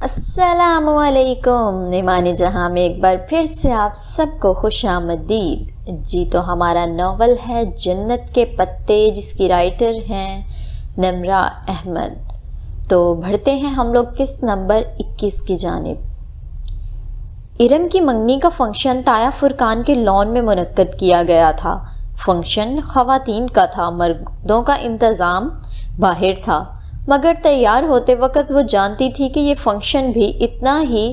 السلام علیکم ایمان جہاں میں ایک بار پھر سے آپ سب کو خوش آمدید۔ جی تو ہمارا ناول ہے جنت کے پتے، جس کی رائٹر ہیں نمرہ احمد۔ تو بڑھتے ہیں ہم لوگ قسط نمبر 21 کی جانب۔ ارم کی منگنی کا فنکشن تایا فرقان کے لان میں منعقد کیا گیا تھا۔ فنکشن خواتین کا تھا، مردوں کا انتظام باہر تھا، مگر تیار ہوتے وقت وہ جانتی تھی کہ یہ فنکشن بھی اتنا ہی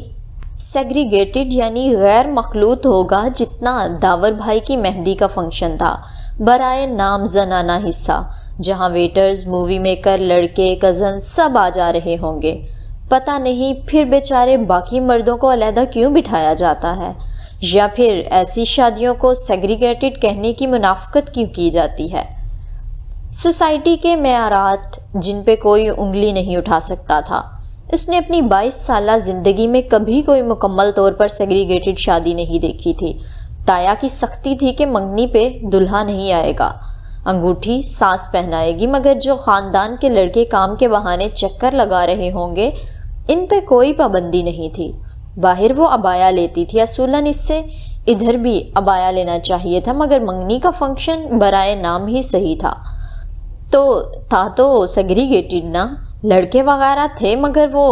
سیگریگیٹڈ یعنی غیر مخلوط ہوگا جتنا داور بھائی کی مہندی کا فنکشن تھا، برائے نام زنانہ حصہ، جہاں ویٹرز، مووی میکر، لڑکے، کزن سب آ جا رہے ہوں گے۔ پتہ نہیں پھر بیچارے باقی مردوں کو علیحدہ کیوں بٹھایا جاتا ہے، یا پھر ایسی شادیوں کو سیگریگیٹڈ کہنے کی منافقت کیوں کی جاتی ہے۔ سوسائٹی کے معیارات جن پہ کوئی انگلی نہیں اٹھا سکتا تھا۔ اس نے اپنی 22 سالہ زندگی میں کبھی کوئی مکمل طور پر سیگریگیٹڈ شادی نہیں دیکھی تھی۔ تایا کی سختی تھی کہ منگنی پہ دلہا نہیں آئے گا، انگوٹھی ساس پہنائے گی، مگر جو خاندان کے لڑکے کام کے بہانے چکر لگا رہے ہوں گے ان پہ کوئی پابندی نہیں تھی۔ باہر وہ عبایا لیتی تھی، اصولاً اس سے ادھر بھی عبایا لینا چاہیے تھا، مگر منگنی کا فنکشن برائے نام ہی صحیح تھا۔ تو سیگریگیٹڈ نا، لڑکے وغیرہ تھے مگر وہ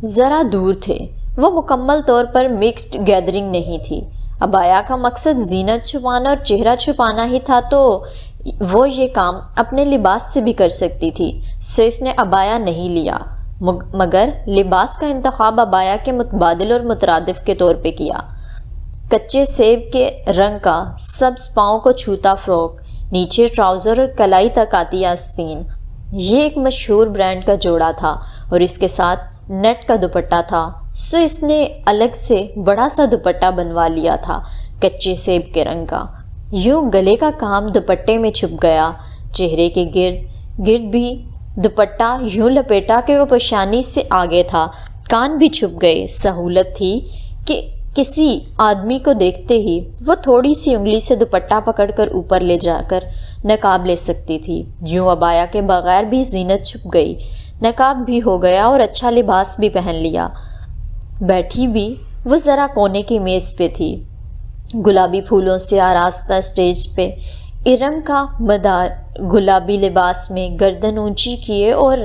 ذرا دور تھے، وہ مکمل طور پر مکسڈ گیدرنگ نہیں تھی۔ عبایا کا مقصد زینت چھپانا اور چہرہ چھپانا ہی تھا، تو وہ یہ کام اپنے لباس سے بھی کر سکتی تھی، سو اس نے عبایا نہیں لیا، مگر لباس کا انتخاب عبایا کے متبادل اور مترادف کے طور پہ کیا۔ کچے سیب کے رنگ کا سبز پاؤں کو چھوتا فراک، نیچے ٹراؤزر اور کلائی تک آتی آستین، یہ ایک مشہور برانڈ کا جوڑا تھا اور اس کے ساتھ نیٹ کا دوپٹہ تھا، سو اس نے الگ سے بڑا سا دوپٹہ بنوا لیا تھا کچے سیب کے رنگ کا۔ یوں گلے کا کام دوپٹے میں چھپ گیا، چہرے کے گرد بھی دوپٹہ یوں لپیٹا کہ وہ پیشانی سے آگے تھا، کان بھی چھپ گئے۔ سہولت تھی کہ کسی آدمی کو دیکھتے ہی وہ تھوڑی سی انگلی سے دوپٹہ پکڑ کر اوپر لے جا کر نقاب لے سکتی تھی۔ یوں عبایا کے بغیر بھی زینت چھپ گئی، نقاب بھی ہو گیا اور اچھا لباس بھی پہن لیا۔ بیٹھی بھی وہ ذرا کونے کی میز پہ تھی، گلابی پھولوں سے آراستہ اسٹیج پہ ارم کا مدار گلابی لباس میں گردن اونچی کیے اور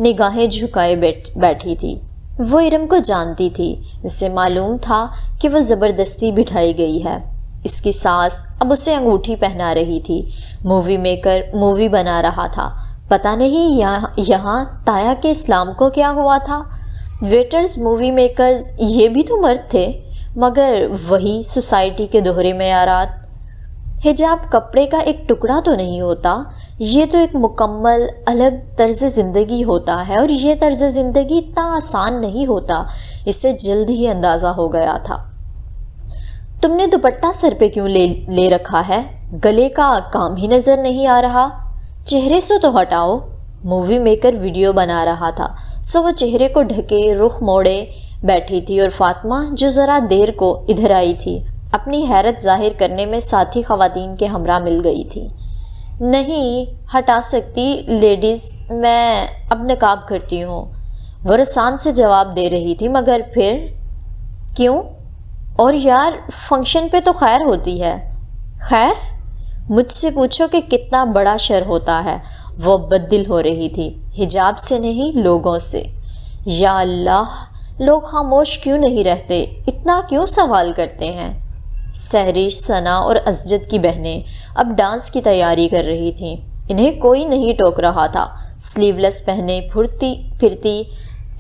نگاہیں جھکائے بیٹھی تھی۔ وہ ارم کو جانتی تھی، اسے معلوم تھا کہ وہ زبردستی بٹھائی گئی ہے۔ اس کی ساس اب اسے انگوٹھی پہنا رہی تھی، مووی میکر مووی بنا رہا تھا۔ پتہ نہیں یہاں تایا کے اسلام کو کیا ہوا تھا۔ ویٹرز، مووی میکرز یہ بھی تو مرد تھے، مگر وہی سوسائٹی کے دوہرے معیارات۔ حجاب کپڑے کا ایک ٹکڑا تو نہیں ہوتا، یہ تو ایک مکمل الگ طرز زندگی ہوتا ہے، اور یہ طرز زندگی اتنا آسان نہیں ہوتا، اس سے جلد ہی اندازہ ہو گیا تھا۔ تم نے دوپٹہ سر پہ کیوں لے رکھا ہے؟ گلے کا کام ہی نظر نہیں آ رہا، چہرے سے تو ہٹاؤ۔ مووی میکر ویڈیو بنا رہا تھا، سو وہ چہرے کو ڈھکے رخ موڑے بیٹھی تھی، اور فاطمہ جو ذرا دیر کو ادھر آئی تھی اپنی حیرت ظاہر کرنے میں ساتھی خواتین کے ہمراہ مل گئی تھی۔ نہیں ہٹا سکتی لیڈیز، میں اب نقاب کرتی ہوں، وہ رسان سے جواب دے رہی تھی، مگر پھر کیوں؟ اور یار فنکشن پہ تو خیر ہوتی ہے۔ خیر؟ مجھ سے پوچھو کہ کتنا بڑا شر ہوتا ہے۔ وہ بددل ہو رہی تھی، حجاب سے نہیں لوگوں سے۔ یا اللہ، لوگ خاموش کیوں نہیں رہتے، اتنا کیوں سوال کرتے ہیں؟ سحریش، ثنا اور اسجد کی بہنیں اب ڈانس کی تیاری کر رہی تھیں، انہیں کوئی نہیں ٹوک رہا تھا۔ سلیو لیس پہنے پھرتی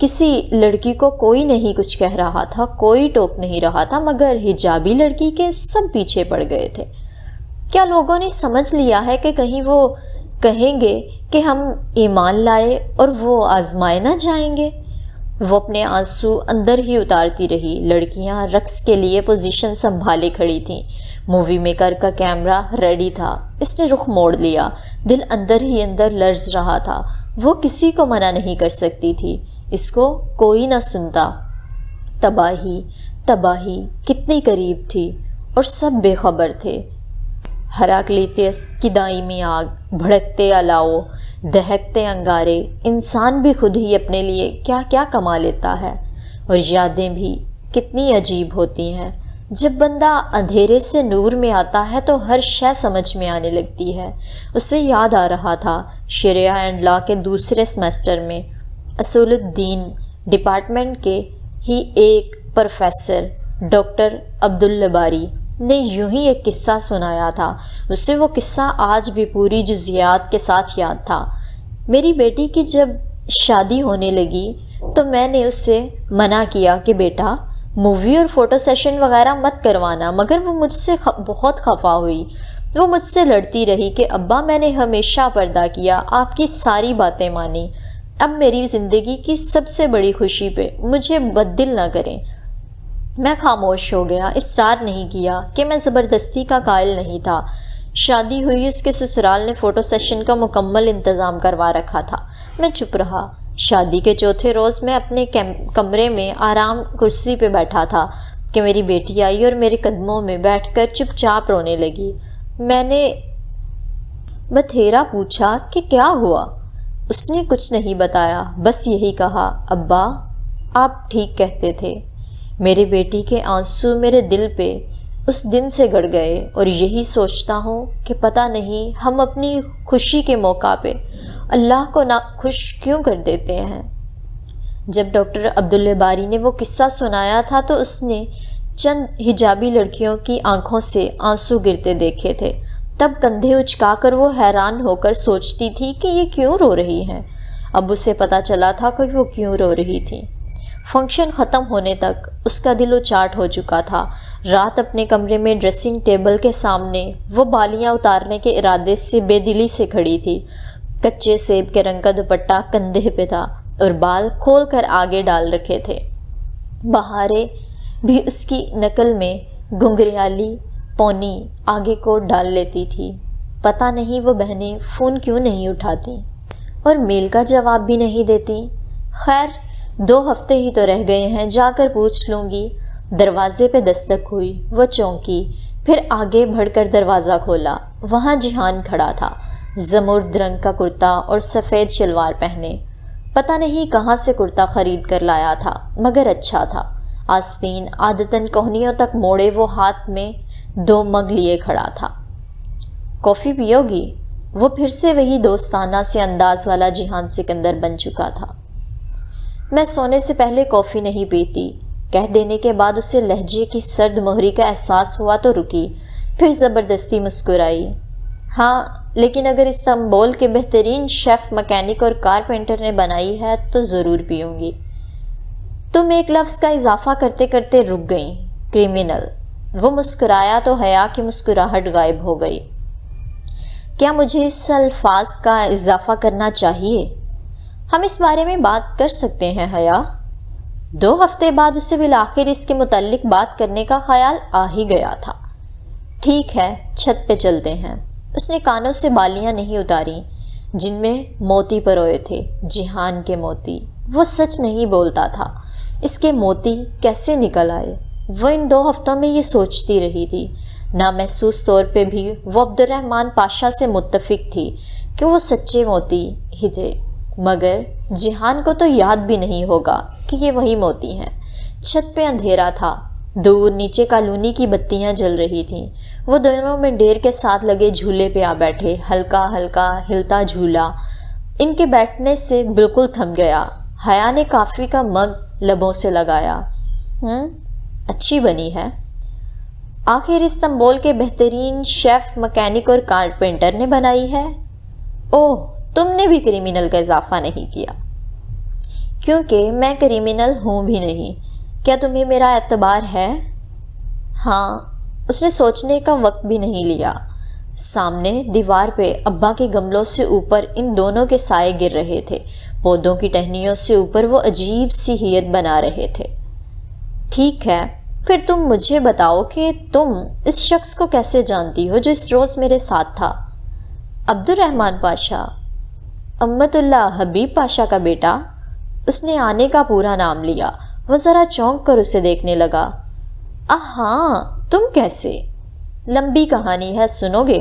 کسی لڑکی کو کوئی نہیں کچھ کہہ رہا تھا، کوئی ٹوک نہیں رہا تھا، مگر حجابی لڑکی کے سب پیچھے پڑ گئے تھے۔ کیا لوگوں نے سمجھ لیا ہے کہ کہیں وہ کہیں گے کہ ہم ایمان لائے اور وہ آزمائے نہ جائیں گے؟ وہ اپنے آنسو اندر ہی اتارتی رہی۔ لڑکیاں رقص کے لیے پوزیشن سنبھالے کھڑی تھیں، مووی میکر کا کیمرہ ریڈی تھا۔ اس نے رخ موڑ لیا، دل اندر ہی اندر لرز رہا تھا، وہ کسی کو منع نہیں کر سکتی تھی، اس کو کوئی نہ سنتا۔ تباہی تباہی کتنی قریب تھی اور سب بے خبر تھے۔ ہراکلیتس کی دائمی آگ، بھڑکتے الاؤ، دہکتے انگارے، انسان بھی خود ہی اپنے لیے کیا کیا کما لیتا ہے، اور یادیں بھی کتنی عجیب ہوتی ہیں۔ جب بندہ اندھیرے سے نور میں آتا ہے تو ہر شے سمجھ میں آنے لگتی ہے۔ اسے یاد آ رہا تھا شریعہ اینڈ لا کے دوسرے سیمسٹر میں اصول الدین ڈپارٹمنٹ کے ہی ایک پروفیسر ڈاکٹر عبدالباری نے یوں ہی ایک قصہ سنایا تھا۔ اسے وہ قصہ آج بھی پوری جزیات کے ساتھ یاد تھا۔ میری بیٹی کی جب شادی ہونے لگی تو میں نے اسے منع کیا کہ بیٹا مووی اور فوٹو سیشن وغیرہ مت کروانا، مگر وہ مجھ سے بہت خفا ہوئی۔ وہ مجھ سے لڑتی رہی کہ ابا میں نے ہمیشہ پردہ کیا، آپ کی ساری باتیں مانی، اب میری زندگی کی سب سے بڑی خوشی پہ مجھے بددل نہ کریں۔ میں خاموش ہو گیا، اصرار نہیں کیا کہ میں زبردستی کا قائل نہیں تھا۔ شادی ہوئی، اس کے سسرال نے فوٹو سیشن کا مکمل انتظام کروا رکھا تھا۔ میں چپ رہا۔ شادی کے چوتھے روز میں اپنے کمرے میں آرام کرسی پہ بیٹھا تھا کہ میری بیٹی آئی اور میرے قدموں میں بیٹھ کر چپ چاپ رونے لگی۔ میں نے بتھیرا پوچھا کہ کیا ہوا؟ اس نے کچھ نہیں بتایا، بس یہی کہا، ابا آپ ٹھیک کہتے تھے۔ میری بیٹی کے آنسو میرے دل پہ اس دن سے گڑ گئے، اور یہی سوچتا ہوں کہ پتہ نہیں ہم اپنی خوشی کے موقع پہ اللہ کو ناخوش کیوں کر دیتے ہیں۔ جب ڈاکٹر عبدالباری نے وہ قصہ سنایا تھا تو اس نے چند حجابی لڑکیوں کی آنکھوں سے آنسو گرتے دیکھے تھے۔ تب کندھے اچکا کر وہ حیران ہو کر سوچتی تھی کہ یہ کیوں رو رہی ہیں۔ اب اسے پتہ چلا تھا کہ وہ کیوں رو رہی تھی۔ فنکشن ختم ہونے تک اس کا دل اچاٹ ہو چکا تھا۔ رات اپنے کمرے میں ڈریسنگ ٹیبل کے سامنے وہ بالیاں اتارنے کے ارادے سے بے دلی سے کھڑی تھی۔ کچے سیب کے رنگ کا دوپٹہ کندھے پہ تھا اور بال کھول کر آگے ڈال رکھے تھے۔ بہاریں بھی اس کی نقل میں گھنگریالی پونی آگے کو ڈال لیتی تھی۔ پتہ نہیں وہ بہنیں فون کیوں نہیں اٹھاتی اور میل کا جواب بھی نہیں دیتی۔ خیر 2 ہفتے ہی تو رہ گئے ہیں، جا کر پوچھ لوں گی۔ دروازے پہ دستک ہوئی، وہ چونکی، پھر آگے بڑھ کر دروازہ کھولا۔ وہاں جہان کھڑا تھا، زمرد رنگ کا کرتا اور سفید شلوار پہنے۔ پتہ نہیں کہاں سے کرتا خرید کر لایا تھا، مگر اچھا تھا۔ آستین عادتاً کوہنیوں تک موڑے وہ ہاتھ میں 2 مگ لیے کھڑا تھا۔ کافی پیو گی؟ وہ پھر سے وہی دوستانہ سے انداز والا جہان سکندر بن چکا تھا۔ میں سونے سے پہلے کافی نہیں پیتی، کہہ دینے کے بعد اسے لہجے کی سرد مہری کا احساس ہوا تو رکی، پھر زبردستی مسکرائی۔ ہاں، لیکن اگر استنبول کے بہترین شیف، مکینک اور کارپینٹر نے بنائی ہے تو ضرور پیوں گی۔ تم ایک لفظ کا اضافہ کرتے کرتے رک گئیں، کرمینل۔ وہ مسکرایا تو حیا کی مسکراہٹ غائب ہو گئی۔ کیا مجھے اس الفاظ کا اضافہ کرنا چاہیے؟ ہم اس بارے میں بات کر سکتے ہیں حیا۔ 2 ہفتے بعد اسے بالآخر اس کے متعلق بات کرنے کا خیال آ ہی گیا تھا۔ ٹھیک ہے، چھت پہ چلتے ہیں۔ اس نے کانوں سے بالیاں نہیں اتاری جن میں موتی پروئے تھے، جہان کے موتی۔ وہ سچ نہیں بولتا تھا، اس کے موتی کیسے نکل آئے؟ وہ ان 2 ہفتوں میں یہ سوچتی رہی تھی۔ نامحسوس طور پہ بھی وہ عبدالرحمن پاشا سے متفق تھی کہ وہ سچے موتی ہی تھے، مگر جہان کو تو یاد بھی نہیں ہوگا کہ یہ وہی موتی ہیں۔ چھت پہ اندھیرا تھا، دور نیچے کالونی کی بتیاں جل رہی تھیں۔ وہ دونوں میں ڈیر کے ساتھ لگے جھولے پہ آ بیٹھے، ہلکا ہلکا ہلتا جھولا ان کے بیٹھنے سے بالکل تھم گیا۔ حیا نے کافی کا مگ لبوں سے لگایا۔ اچھی بنی ہے۔ آخر استنبول کے بہترین شیف، مکینک اور کارپینٹر نے بنائی ہے۔ اوہ، تم نے بھی کریمنل کا اضافہ نہیں کیا؟ کیونکہ میں کریمنل ہوں بھی نہیں۔ کیا تمہیں میرا اعتبار ہے؟ ہاں۔ اس نے سوچنے کا وقت بھی نہیں لیا۔ سامنے دیوار پہ ابا کے گملوں سے اوپر ان دونوں کے سائے گر رہے تھے۔ پودوں کی ٹہنیوں سے اوپر وہ عجیب سی ہیئت بنا رہے تھے۔ ٹھیک ہے، پھر تم مجھے بتاؤ کہ تم اس شخص کو کیسے جانتی ہو جو اس روز میرے ساتھ تھا؟ عبدالرحمن پاشا، امت اللہ حبیب پاشا کا بیٹا۔ اس نے آنے کا پورا نام لیا۔ وہ ذرا چونک کر اسے دیکھنے لگا۔ ہاں، تم کیسے؟ لمبی کہانی ہے، سنو گے؟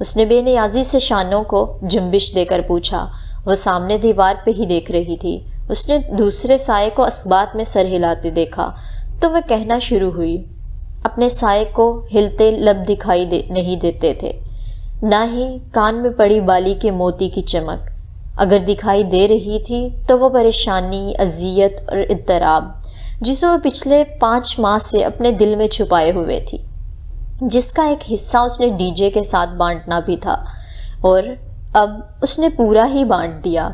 اس نے بے نیازی سے شانوں کو جنبش دے کر پوچھا۔ وہ سامنے دیوار پہ ہی دیکھ رہی تھی۔ اس نے دوسرے سائے کو اسبات میں سر ہلاتے دیکھا تو وہ کہنا شروع ہوئی۔ اپنے سائے کو ہلتے لب دکھائی نہیں دیتے تھے، نہ ہی کان میں پڑی بالی کے موتی کی چمک۔ اگر دکھائی دے رہی تھی تو وہ پریشانی، اذیت اور اضطراب جسے وہ پچھلے 5 ماہ سے اپنے دل میں چھپائے ہوئے تھی، جس کا ایک حصہ اس نے ڈی جے کے ساتھ بانٹنا بھی تھا، اور اب اس نے پورا ہی بانٹ دیا۔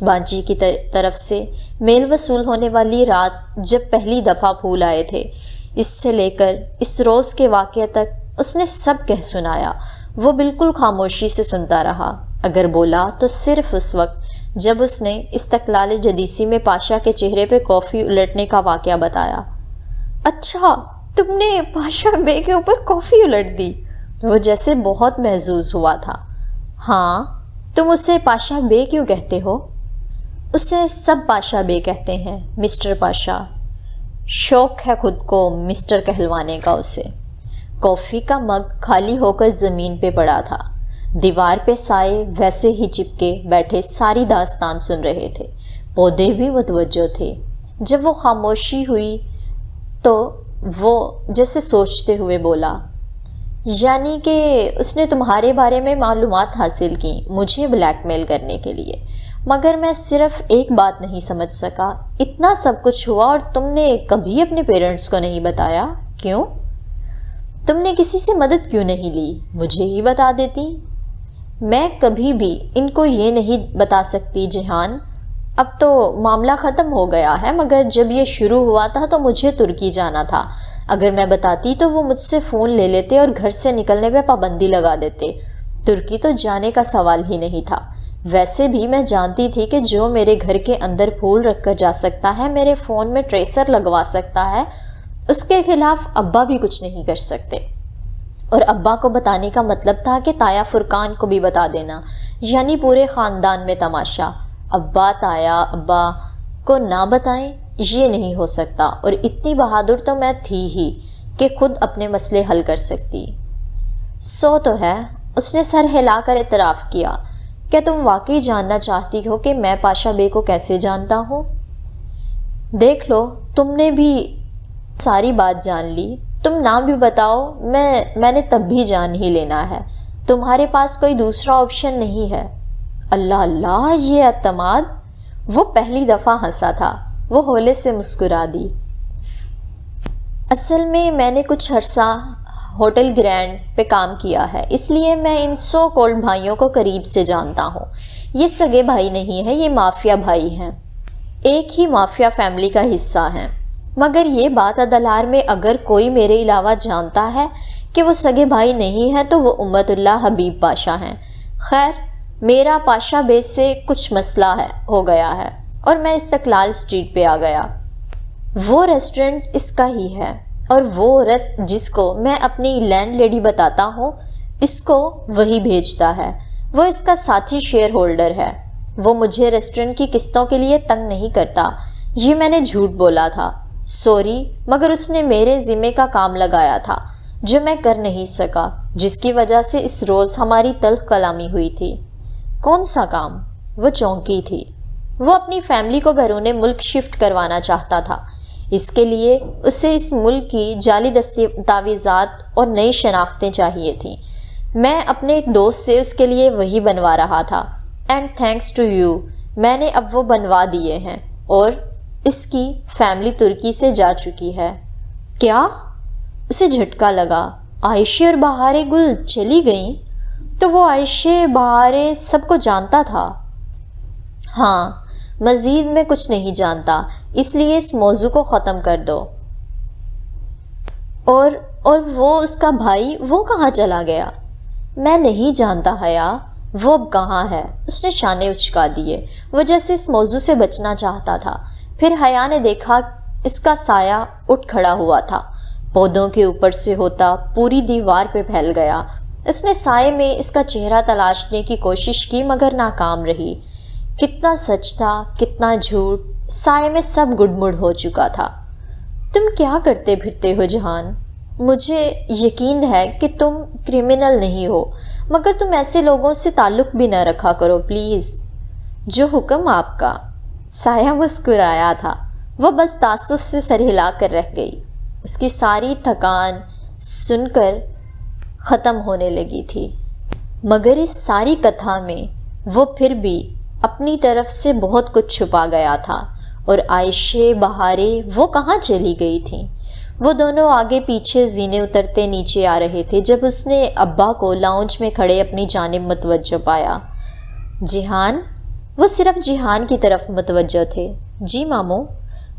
باجی کی طرف سے میل وصول ہونے والی رات جب پہلی دفعہ پھول آئے تھے، اس سے لے کر اس روز کے واقعے تک اس نے سب کہہ سنایا۔ وہ بالکل خاموشی سے سنتا رہا، اگر بولا تو صرف اس وقت جب اس نے استقلال جدیسی میں پاشا کے چہرے پہ کافی الٹنے کا واقعہ بتایا۔ اچھا، تم نے پاشا بے کے اوپر کافی الٹ دی؟ وہ جیسے بہت محظوظ ہوا تھا۔ ہاں، تم اسے پاشا بے کیوں کہتے ہو؟ اسے سب پاشا بے کہتے ہیں، مسٹر پاشا۔ شوق ہے خود کو مسٹر کہلوانے کا اسے۔ کافی کا مگ خالی ہو کر زمین پہ پڑا تھا۔ دیوار پہ سائے ویسے ہی چپکے بیٹھے ساری داستان سن رہے تھے۔ پودے بھی متوجہ تھے۔ جب وہ خاموشی ہوئی تو وہ جیسے سوچتے ہوئے بولا، یعنی کہ اس نے تمہارے بارے میں معلومات حاصل کی مجھے بلیک میل کرنے کے لیے، مگر میں صرف ایک بات نہیں سمجھ سکا، اتنا سب کچھ ہوا اور تم نے کبھی اپنے پیرنٹس کو نہیں بتایا، کیوں؟ تم نے کسی سے مدد کیوں نہیں لی؟ مجھے ہی بتا دیتی۔ میں کبھی بھی ان کو یہ نہیں بتا سکتی جہان، اب تو معاملہ ختم ہو گیا ہے، مگر جب یہ شروع ہوا تھا تو مجھے ترکی جانا تھا۔ اگر میں بتاتی تو وہ مجھ سے فون لے لیتے اور گھر سے نکلنے پہ پابندی لگا دیتے۔ ترکی تو جانے کا سوال ہی نہیں تھا۔ ویسے بھی میں جانتی تھی کہ جو میرے گھر کے اندر پھول رکھ کر جا سکتا ہے، میرے فون میں ٹریسر لگوا سکتا ہے، اس کے خلاف ابا بھی کچھ نہیں کر سکتے۔ اور ابا کو بتانے کا مطلب تھا کہ تایا فرقان کو بھی بتا دینا، یعنی پورے خاندان میں تماشا۔ ابا تایا ابا کو نہ بتائیں یہ نہیں ہو سکتا، اور اتنی بہادر تو میں تھی ہی کہ خود اپنے مسئلے حل کر سکتی۔ سو تو ہے، اس نے سر ہلا کر اعتراف کیا۔ کیا تم واقعی جاننا چاہتی ہو کہ میں پاشا بے کو کیسے جانتا ہوں؟ دیکھ لو، تم نے بھی ساری بات جان لی۔ تم نہ بھی بتاؤ، میں نے تب بھی جان ہی لینا ہے۔ تمہارے پاس کوئی دوسرا آپشن نہیں ہے۔ اللہ اللہ، یہ اعتماد! وہ پہلی دفعہ ہنسا تھا۔ وہ ہولے سے مسکرا دی۔ اصل میں نے کچھ عرصہ ہوٹل گرینڈ پہ کام کیا ہے، اس لیے میں ان سو کولڈ بھائیوں کو قریب سے جانتا ہوں۔ یہ سگے بھائی نہیں ہیں، یہ مافیا بھائی ہیں، ایک ہی مافیا فیملی کا حصہ ہیں۔ مگر یہ بات عدلار میں اگر کوئی میرے علاوہ جانتا ہے کہ وہ سگے بھائی نہیں ہیں تو وہ امت اللہ حبیب پاشا ہیں۔ خیر، میرا پاشا بے سے کچھ مسئلہ ہو گیا ہے اور میں استقلال اسٹریٹ پہ آ گیا۔ وہ ریسٹورنٹ اس کا ہی ہے، اور وہ عورت جس کو میں اپنی لینڈ لیڈی بتاتا ہوں، اس کو وہی بھیجتا ہے۔ وہ اس کا ساتھی شیئر ہولڈر ہے۔ وہ مجھے ریسٹورنٹ کی قسطوں کے لیے تنگ نہیں کرتا۔ یہ میں نے جھوٹ بولا تھا، سوری، مگر اس نے میرے ذمے کا کام لگایا تھا جو میں کر نہیں سکا، جس کی وجہ سے اس روز ہماری تلخ کلامی ہوئی تھی۔ کون سا کام؟ وہ چونکی تھی۔ وہ اپنی فیملی کو بیرون ملک شفٹ کروانا چاہتا تھا۔ اس کے لیے اسے اس ملک کی جعلی دستاویزات اور نئی شناختیں چاہیے تھیں۔ میں اپنے ایک دوست سے اس کے لیے وہی بنوا رہا تھا، اینڈ تھینکس ٹو یو میں نے اب وہ بنوا دیے ہیں، اور اس کی فیملی ترکی سے جا چکی ہے۔ کیا؟ اسے جھٹکا لگا۔ عائشہ اور بہارے گل چلی گئیں؟ تو وہ عائشہ بہارے سب کو جانتا تھا۔ ہاں، مزید میں کچھ نہیں جانتا، اس لیے اس موضوع کو ختم کر دو۔ اور وہ اس کا بھائی، وہ کہاں چلا گیا؟ میں نہیں جانتا حیا، وہ اب کہاں ہے؟ اس نے شانے اچکا دیے، وہ جیسے اس موضوع سے بچنا چاہتا تھا۔ پھر حیا نے دیکھا اس کا سایہ اٹھ کھڑا ہوا تھا، پودوں کے اوپر سے ہوتا پوری دیوار پہ پھیل گیا۔ اس نے سائے میں اس کا چہرہ تلاشنے کی کوشش کی مگر ناکام رہی۔ کتنا سچ تھا، کتنا جھوٹ، سائے میں سب گڈ مڈ ہو چکا تھا۔ تم کیا کرتے پھرتے ہو جہان؟ مجھے یقین ہے کہ تم کرمنل نہیں ہو، مگر تم ایسے لوگوں سے تعلق بھی نہ رکھا کرو پلیز۔ جو حکم آپ کا۔ سایہ مسکرایا تھا، وہ بس تعصب سے سر ہلا کر رہ گئی۔ اس کی ساری تھکان سن کر ختم ہونے لگی تھی، مگر اس ساری کتھا میں وہ پھر بھی اپنی طرف سے بہت کچھ چھپا گیا تھا۔ اور عائشہ، بہارے، وہ کہاں چلی گئی تھیں؟ وہ دونوں آگے پیچھے زینے اترتے نیچے آ رہے تھے جب اس نے ابا کو لاؤنج میں کھڑے اپنی جانب متوجہ پایا۔ جیحان؟ وہ صرف جیحان کی طرف متوجہ تھے۔ جی ماموں۔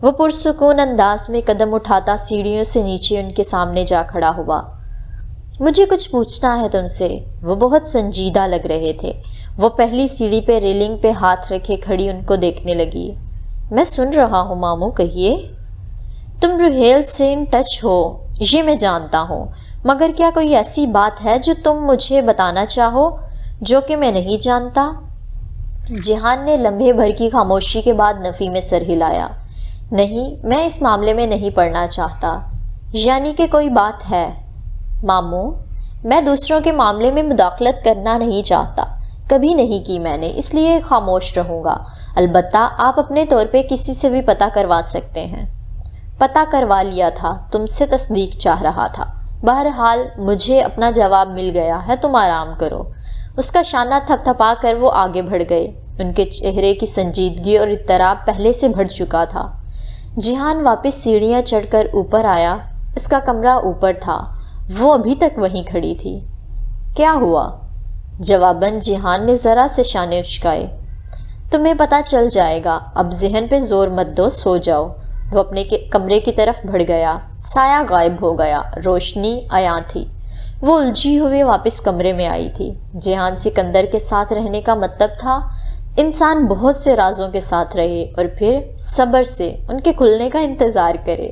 وہ پرسکون انداز میں قدم اٹھاتا سیڑھیوں سے نیچے ان کے سامنے جا کھڑا ہوا۔ مجھے کچھ پوچھنا ہے تم سے۔ وہ بہت سنجیدہ لگ رہے تھے۔ وہ پہلی سیڑھی پہ ریلنگ پہ ہاتھ رکھے کھڑی ان کو دیکھنے لگی۔ میں سن رہا ہوں ماموں، کہیے۔ تم روہیل سے ان ٹچ ہو، یہ میں جانتا ہوں، مگر کیا کوئی ایسی بات ہے جو تم مجھے بتانا چاہو جو کہ میں نہیں جانتا؟ جیحان نے لمحے بھر کی خاموشی کے بعد نفی میں سر ہلایا۔ نہیں، میں اس معاملے میں نہیں پڑھنا چاہتا۔ یعنی کہ کوئی بات ہے؟ ماموں، میں دوسروں کے معاملے میں مداخلت کرنا نہیں چاہتا، کبھی نہیں کی میں نے، اس لیے خاموش رہوں گا۔ البتہ آپ اپنے طور پہ کسی سے بھی پتہ کروا سکتے ہیں۔ پتہ کروا لیا تھا، تم سے تصدیق چاہ رہا تھا۔ بہرحال مجھے اپنا جواب مل گیا ہے، تم آرام کرو۔ اس کا شانہ تھپ تھپا کر وہ آگے بڑھ گئے۔ ان کے چہرے کی سنجیدگی اور اضطراب پہلے سے بڑھ چکا تھا۔ جیحان واپس سیڑھیاں چڑھ کر اوپر آیا۔ اس کا کمرہ اوپر تھا، وہ ابھی تک وہیں کھڑی تھی۔ کیا ہوا؟ جواباً جیحان نے ذرا سے شانے اچکائے۔ تمہیں پتہ چل جائے گا، اب ذہن پہ زور مت دو، سو جاؤ۔ وہ اپنے کمرے کی طرف بڑھ گیا۔ سایہ غائب ہو گیا، روشنی عیاں تھی۔ وہ الجھی ہوئی واپس کمرے میں آئی تھی۔ جیحان سکندر کے ساتھ رہنے کا مطلب تھا انسان بہت سے رازوں کے ساتھ رہے اور پھر صبر سے ان کے کھلنے کا انتظار کرے۔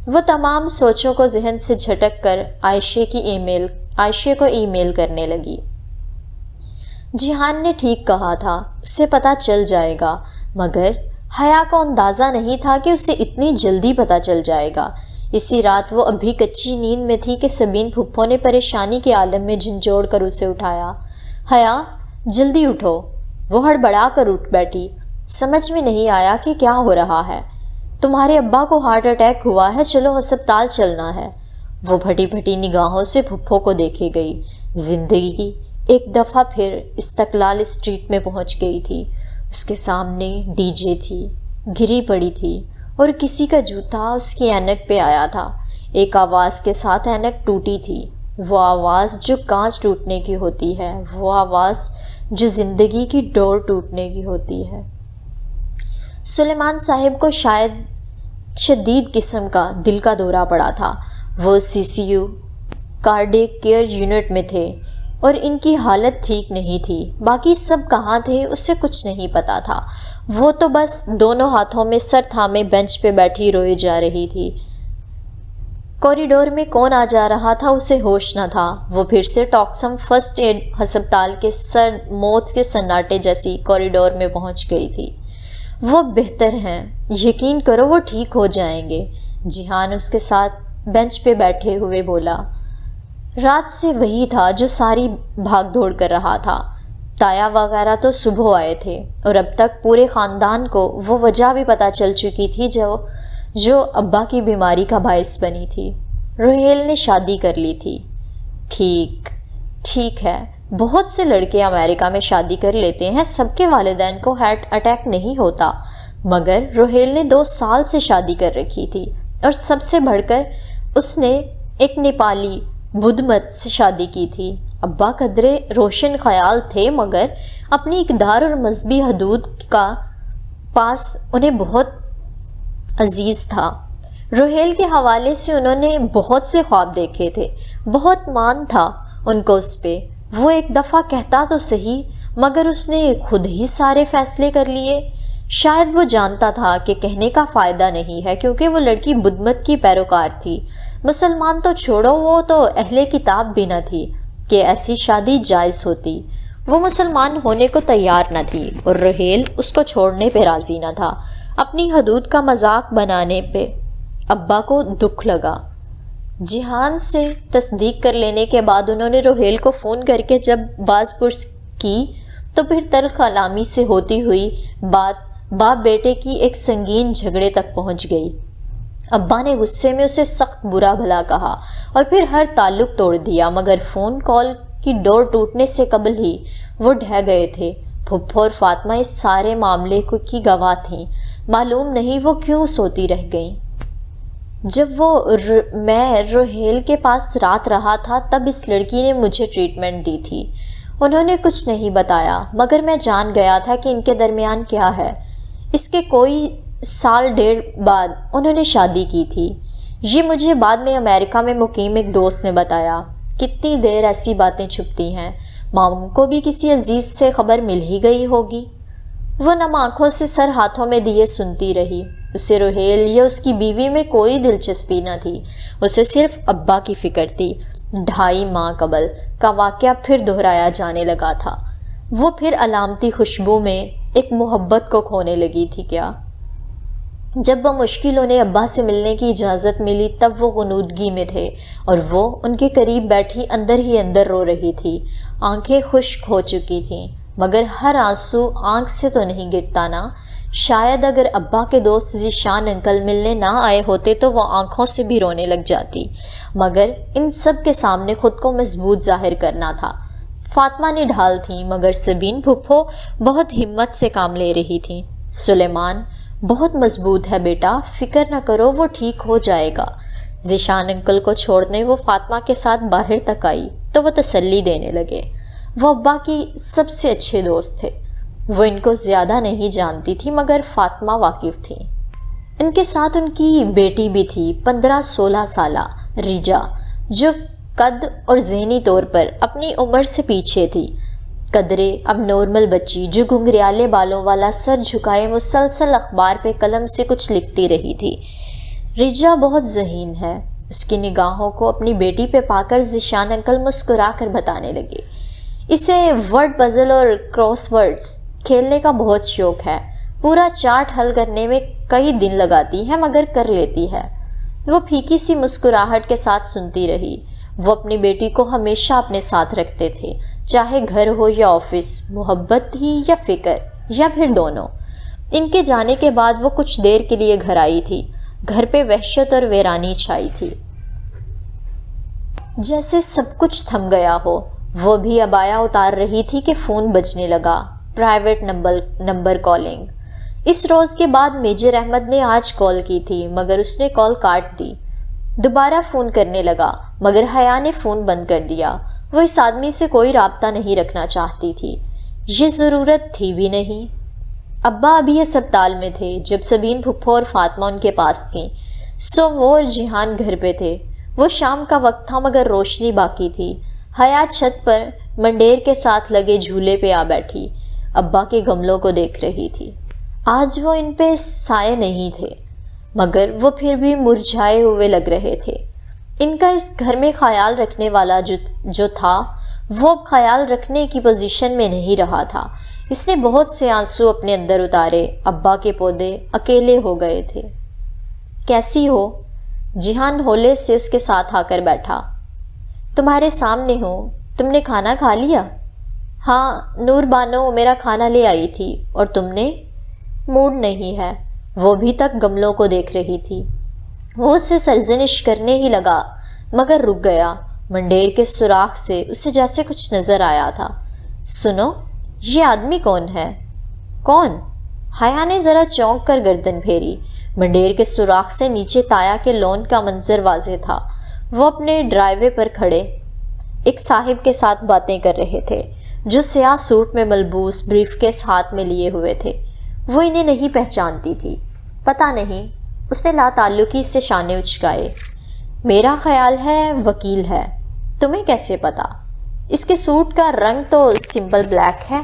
وہ تمام سوچوں کو ذہن سے جھٹک کر عائشہ کو ای میل کرنے لگی۔ جیحان نے ٹھیک کہا تھا، اسے پتہ چل جائے گا، مگر حیا کو اندازہ نہیں تھا کہ اسے اتنی جلدی پتہ چل جائے گا۔ اسی رات وہ ابھی کچی نیند میں تھی کہ سبین پھپھو نے پریشانی کے عالم میں جھنجھوڑ کر اسے اٹھایا۔ حیا، جلدی اٹھو۔ وہ ہڑبڑا کر اٹھ بیٹھی۔ سمجھ میں نہیں آیا کہ کیا ہو رہا ہے۔ تمہارے ابا کو ہارٹ اٹیک ہوا ہے، چلو ہسپتال چلنا ہے۔ وہ پھٹی پھٹی نگاہوں سے پھپھو کو دیکھے گئی۔ زندگی ایک دفعہ پھر استقلال اسٹریٹ میں پہنچ گئی تھی۔ اس کے سامنے ڈی جے تھی، گری پڑی تھی اور کسی کا جوتا اس کی اینک پہ آیا تھا۔ ایک آواز کے ساتھ اینک ٹوٹی تھی، وہ آواز جو کانچ ٹوٹنے کی ہوتی ہے، وہ آواز جو زندگی کی ڈور ٹوٹنے کی ہوتی ہے۔ سلیمان صاحب کو شاید شدید قسم کا دل کا دورہ پڑا تھا۔ وہ CCU کارڈیک کیئر یونٹ میں تھے اور ان کی حالت ٹھیک نہیں تھی۔ باقی سب کہاں تھے اسے کچھ نہیں پتا تھا۔ وہ تو بس دونوں ہاتھوں میں سر تھامے بینچ پہ بیٹھی روئے جا رہی تھی۔ کوریڈور میں کون آ جا رہا تھا اسے ہوش نہ تھا۔ وہ پھر سے ٹاکسم فرسٹ ایڈ ہسپتال کے موت کے سناٹے جیسی کوریڈور میں پہنچ گئی تھی۔ وہ بہتر ہیں، یقین کرو وہ ٹھیک ہو جائیں گے، جیحان اس کے ساتھ بینچ پہ بیٹھے ہوئے بولا۔ رات سے وہی تھا جو ساری بھاگ دوڑ کر رہا تھا۔ تایا وغیرہ تو صبح آئے تھے اور اب تک پورے خاندان کو وہ وجہ بھی پتہ چل چکی تھی جو ابا کی بیماری کا باعث بنی تھی۔ روہیل نے شادی کر لی تھی۔ ٹھیک ہے، بہت سے لڑکے امریکہ میں شادی کر لیتے ہیں، سب کے والدین کو ہارٹ اٹیک نہیں ہوتا، مگر روہیل نے 2 سال سے شادی کر رکھی تھی اور سب سے بڑھ کر اس نے ایک نیپالی بدھ مت سے شادی کی تھی۔ ابا قدرے روشن خیال تھے، مگر اپنی اقدار اور مذہبی حدود کا پاس انہیں بہت عزیز تھا۔ روہیل کے حوالے سے انہوں نے بہت سے خواب دیکھے تھے، بہت مان تھا ان کو اس پہ۔ وہ ایک دفعہ کہتا تو صحیح، مگر اس نے خود ہی سارے فیصلے کر لیے۔ شاید وہ جانتا تھا کہ کہنے کا فائدہ نہیں ہے، کیونکہ وہ لڑکی بدھ مت کی پیروکار تھی۔ مسلمان تو چھوڑو، وہ تو اہل کتاب بھی نہ تھی کہ ایسی شادی جائز ہوتی۔ وہ مسلمان ہونے کو تیار نہ تھی اور روہیل اس کو چھوڑنے پہ راضی نہ تھا۔ اپنی حدود کا مذاق بنانے پہ ابا کو دکھ لگا۔ جہان سے تصدیق کر لینے کے بعد انہوں نے روہیل کو فون کر کے جب باز پرس کی تو پھر تلخ کلامی سے ہوتی ہوئی بات باپ بیٹے کی ایک سنگین جھگڑے تک پہنچ گئی۔ ابا نے غصے میں اسے سخت برا بھلا کہا اور پھر ہر تعلق توڑ دیا، مگر فون کال کی ڈور ٹوٹنے سے قبل ہی وہ ڈھہ گئے تھے۔ پھپھو اور فاطمہ اس سارے معاملے کی گواہ تھیں۔ معلوم نہیں وہ کیوں سوتی رہ گئیں۔ جب میں روہیل کے پاس رات رہا تھا تب اس لڑکی نے مجھے ٹریٹمنٹ دی تھی۔ انہوں نے کچھ نہیں بتایا، مگر میں جان گیا تھا کہ ان کے درمیان کیا ہے۔ اس کے کوئی سال ڈیڑھ بعد انہوں نے شادی کی تھی۔ یہ مجھے بعد میں امریکہ میں مقیم ایک دوست نے بتایا۔ کتنی دیر ایسی باتیں چھپتی ہیں۔ ماموں کو بھی کسی عزیز سے خبر مل ہی گئی ہوگی۔ وہ نم آنکھوں سے سر ہاتھوں میں دیے سنتی رہی۔ اسے روہیل یا اس کی بیوی میں کوئی دلچسپی نہ تھی، اسے صرف ابا کی فکر تھی۔ 2.5 ماہ قبل کا واقعہ پھر دہرایا جانے لگا تھا۔ وہ پھر علامتی خوشبو میں ایک محبت کو کھونے لگی تھی کیا؟ جب وہ مشکل انہیں ابا سے ملنے کی اجازت ملی تب وہ غنودگی میں تھے اور وہ ان کے قریب بیٹھی اندر ہی اندر رو رہی تھی۔ آنکھیں خشک ہو چکی تھیں، مگر ہر آنسو آنکھ سے تو نہیں گرتا نا۔ شاید اگر ابا کے دوست ذیشان انکل ملنے نہ آئے ہوتے تو وہ آنکھوں سے بھی رونے لگ جاتی، مگر ان سب کے سامنے خود کو مضبوط ظاہر کرنا تھا۔ فاطمہ نے ڈھال تھیں، مگر سبین پھپھو بہت ہمت سے کام لے رہی تھیں۔ سلیمان بہت مضبوط ہے بیٹا، فکر نہ کرو، وہ ٹھیک ہو جائے گا۔ ذیشان انکل کو چھوڑنے وہ فاطمہ کے ساتھ باہر تک آئی تو وہ تسلی دینے لگے۔ وہ ابا کی سب سے اچھے دوست تھے۔ وہ ان کو زیادہ نہیں جانتی تھی، مگر فاطمہ واقف تھی۔ ان کے ساتھ ان کی بیٹی بھی تھی، 15-16 سالہ ریجا، جو قد اور ذہنی طور پر اپنی عمر سے پیچھے تھی۔ قدرے اب نارمل بچی جو گھنگریالے بالوں والا سر جھکائے مسلسل اخبار پہ قلم سے کچھ لکھتی رہی تھی۔ ریجا بہت ذہین ہے۔ اس کی نگاہوں کو اپنی بیٹی پہ پا کر ذیشان انکل مسکرا کر بتانے لگے، اسے ورڈ پزل اور کراس ورڈز کھیلنے کا بہت شوق ہے۔ پورا چارٹ حل کرنے میں کئی دن لگاتی ہے، مگر کر لیتی ہے۔ وہ پھیکی سی مسکراہٹ کے ساتھ سنتی رہی۔ وہ اپنی بیٹی کو ہمیشہ اپنے ساتھ رکھتے تھے، چاہے گھر ہو یا آفس، محبت ہی یا فکر یا پھر دونوں۔ ان کے جانے کے بعد وہ کچھ دیر کے لیے گھر آئی تھی۔ گھر پہ وحشت اور ویرانی چھائی تھی، جیسے سب کچھ تھم گیا ہو۔ وہ بھی ابایا اتار رہی تھی کہ فون بجنے لگا، پرائیویٹ نمبر کالنگ۔ اس روز کے بعد میجر احمد نے آج کال کی تھی، مگر اس نے کال کاٹ دی۔ دوبارہ فون کرنے لگا، مگر حیا نے فون بند کر دیا۔ وہ اس آدمی سے کوئی رابطہ نہیں رکھنا چاہتی تھی، یہ ضرورت تھی بھی نہیں۔ ابا ابھی اسپتال میں تھے جب سبین پھپھو اور فاطمہ ان کے پاس تھیں، سو وہ اور جہان گھر پہ تھے۔ وہ شام کا وقت تھا، مگر روشنی باقی تھی۔ حیا چھت پر منڈیر کے ساتھ لگے جھولے پہ آ بیٹھی ابا کے گملوں کو دیکھ رہی تھی۔ آج وہ ان پہ سائے نہیں تھے، مگر وہ پھر بھی مرجھائے ہوئے لگ رہے تھے۔ ان کا اس گھر میں خیال رکھنے والا جو تھا وہ اب خیال رکھنے کی پوزیشن میں نہیں رہا تھا۔ اس نے بہت سے آنسو اپنے اندر اتارے۔ ابا کے پودے اکیلے ہو گئے تھے۔ کیسی ہو؟ جہان ہولے سے اس کے ساتھ آ کر بیٹھا۔ تمہارے سامنے ہوں، تم نے کھانا کھا لیا؟ ہاں، نور بانو میرا کھانا لے آئی تھی۔ اور تم نے؟ موڈ نہیں ہے۔ وہ بھی تک گملوں کو دیکھ رہی تھی۔ وہ اسے سرزنش کرنے ہی لگا، مگر رک گیا۔ منڈیر کے سوراخ سے اسے جیسے کچھ نظر آیا تھا۔ سنو، یہ آدمی کون ہے؟ کون؟ حیا نے ذرا چونک کر گردن پھیری۔ منڈیر کے سوراخ سے نیچے تایا کے لون کا منظر واضح تھا۔ وہ اپنے ڈرائیوے پر کھڑے ایک صاحب کے ساتھ باتیں کر رہے تھے، جو سیاہ سوٹ میں ملبوس بریف کیس ہاتھ میں لیے ہوئے تھے۔ وہ انہیں نہیں پہچانتی تھی۔ پتہ نہیں، اس نے لا تعلقی سے شانے اچکائے۔ میرا خیال ہے وکیل ہے۔ تمہیں کیسے پتا؟ اس کے سوٹ کا رنگ تو سمپل بلیک ہے،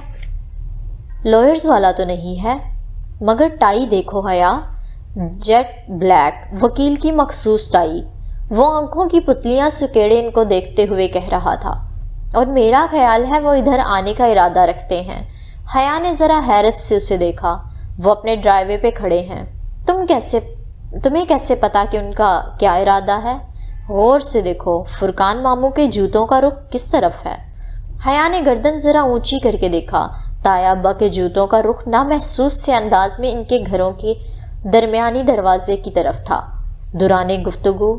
لائرز والا تو نہیں ہے۔ مگر ٹائی دیکھو حیا، جیٹ بلیک، وکیل کی مخصوص ٹائی۔ وہ آنکھوں کی پتلیاں سکیڑے ان کو دیکھتے ہوئے کہہ رہا تھا۔ اور میرا خیال ہے وہ ادھر آنے کا ارادہ رکھتے ہیں۔ حیا نے ذرا حیرت سے اسے دیکھا۔ وہ اپنے ڈرائیوے پہ کھڑے ہیں۔ تمہیں کیسے پتا کہ ان کا کیا ارادہ ہے؟ غور سے دیکھو فرقان ماموں کے جوتوں کا رخ کس طرف ہے۔ حیا نے گردن ذرا اونچی کر کے دیکھا۔ تایا ابا کے جوتوں کا رخ نامحسوس سے انداز میں ان کے گھروں کے درمیانی دروازے کی طرف تھا۔ دوران گفتگو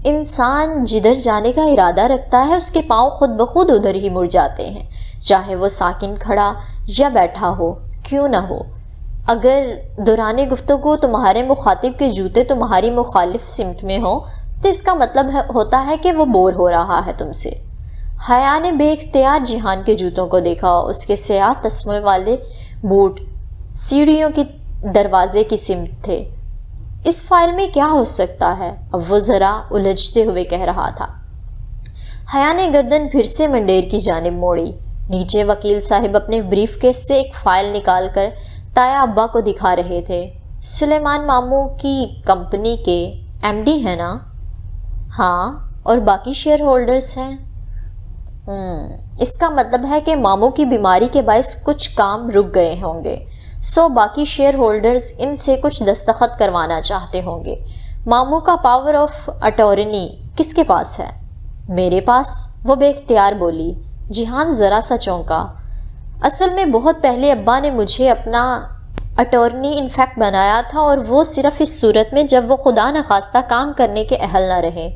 انسان جدھر جانے کا ارادہ رکھتا ہے اس کے پاؤں خود بخود ادھر ہی مڑ جاتے ہیں، چاہے وہ ساکن کھڑا یا بیٹھا ہو کیوں نہ ہو۔ اگر دوران گفتگو تمہارے مخاطب کے جوتے تمہاری مخالف سمت میں ہوں تو اس کا مطلب ہوتا ہے کہ وہ بور ہو رہا ہے تم سے۔ حیا نے بے اختیار جہان کے جوتوں کو دیکھا۔ اس کے سیاہ تسمے والے بوٹ سیڑھیوں کی دروازے کی سمت تھے۔ اس فائل میں کیا ہو سکتا ہے؟ اب وہ ذرا الجھتے ہوئے کہہ رہا تھا۔ حیا نے گردن پھر سے منڈیر کی جانب موڑی۔ نیچے وکیل صاحب اپنے بریف کیس سے ایک فائل نکال کر تایا ابا کو دکھا رہے تھے۔ سلیمان ماموں کی کمپنی کے ایم ڈی ہیں نا؟ ہاں، اور باقی شیئر ہولڈرز ہیں۔ اس کا مطلب ہے کہ ماموں کی بیماری کے باعث کچھ کام رک گئے ہوں گے، سو باقی شیئر ہولڈرز ان سے کچھ دستخط کروانا چاہتے ہوں گے۔ ماموں کا پاور آف اٹارنی کس کے پاس ہے؟ میرے پاس، وہ بے اختیار بولی۔ جہان ذرا سا چونکا۔ اصل میں بہت پہلے ابا نے مجھے اپنا اٹارنی انفیکٹ بنایا تھا، اور وہ صرف اس صورت میں جب وہ خدا نخواستہ کام کرنے کے اہل نہ رہے۔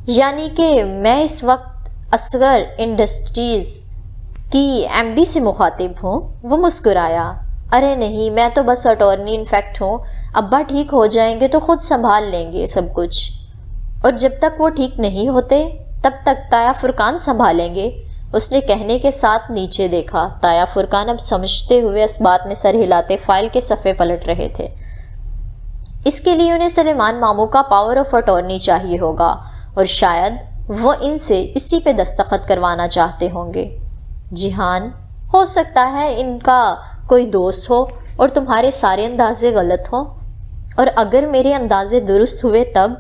یعنی کہ میں اس وقت اصغر انڈسٹریز کی ایم ڈی سے مخاطب ہوں۔ وہ مسکرایا۔ ارے نہیں، میں تو بس اٹارنی انفیکٹ ہوں، ابا ٹھیک ہو جائیں گے تو خود سنبھال لیں گے سب کچھ، اور جب تک وہ ٹھیک نہیں ہوتے تب تک تایا فرقان سنبھالیں گے۔ اس نے کہنے کے ساتھ نیچے دیکھا۔ تایا فرقان اب سمجھتے ہوئے اس بات میں سر ہلاتے فائل کے صفحے پلٹ رہے تھے۔ اس کے لیے انہیں سلیمان ماموں کا پاور آف اٹارنی چاہیے ہوگا، اور شاید وہ ان سے اسی پہ دستخط کروانا چاہتے ہوں گے۔ جہان، ہو سکتا ہے ان کا کوئی دوست ہو اور تمہارے سارے اندازے غلط ہوں، اور اگر میرے اندازے درست ہوئے تب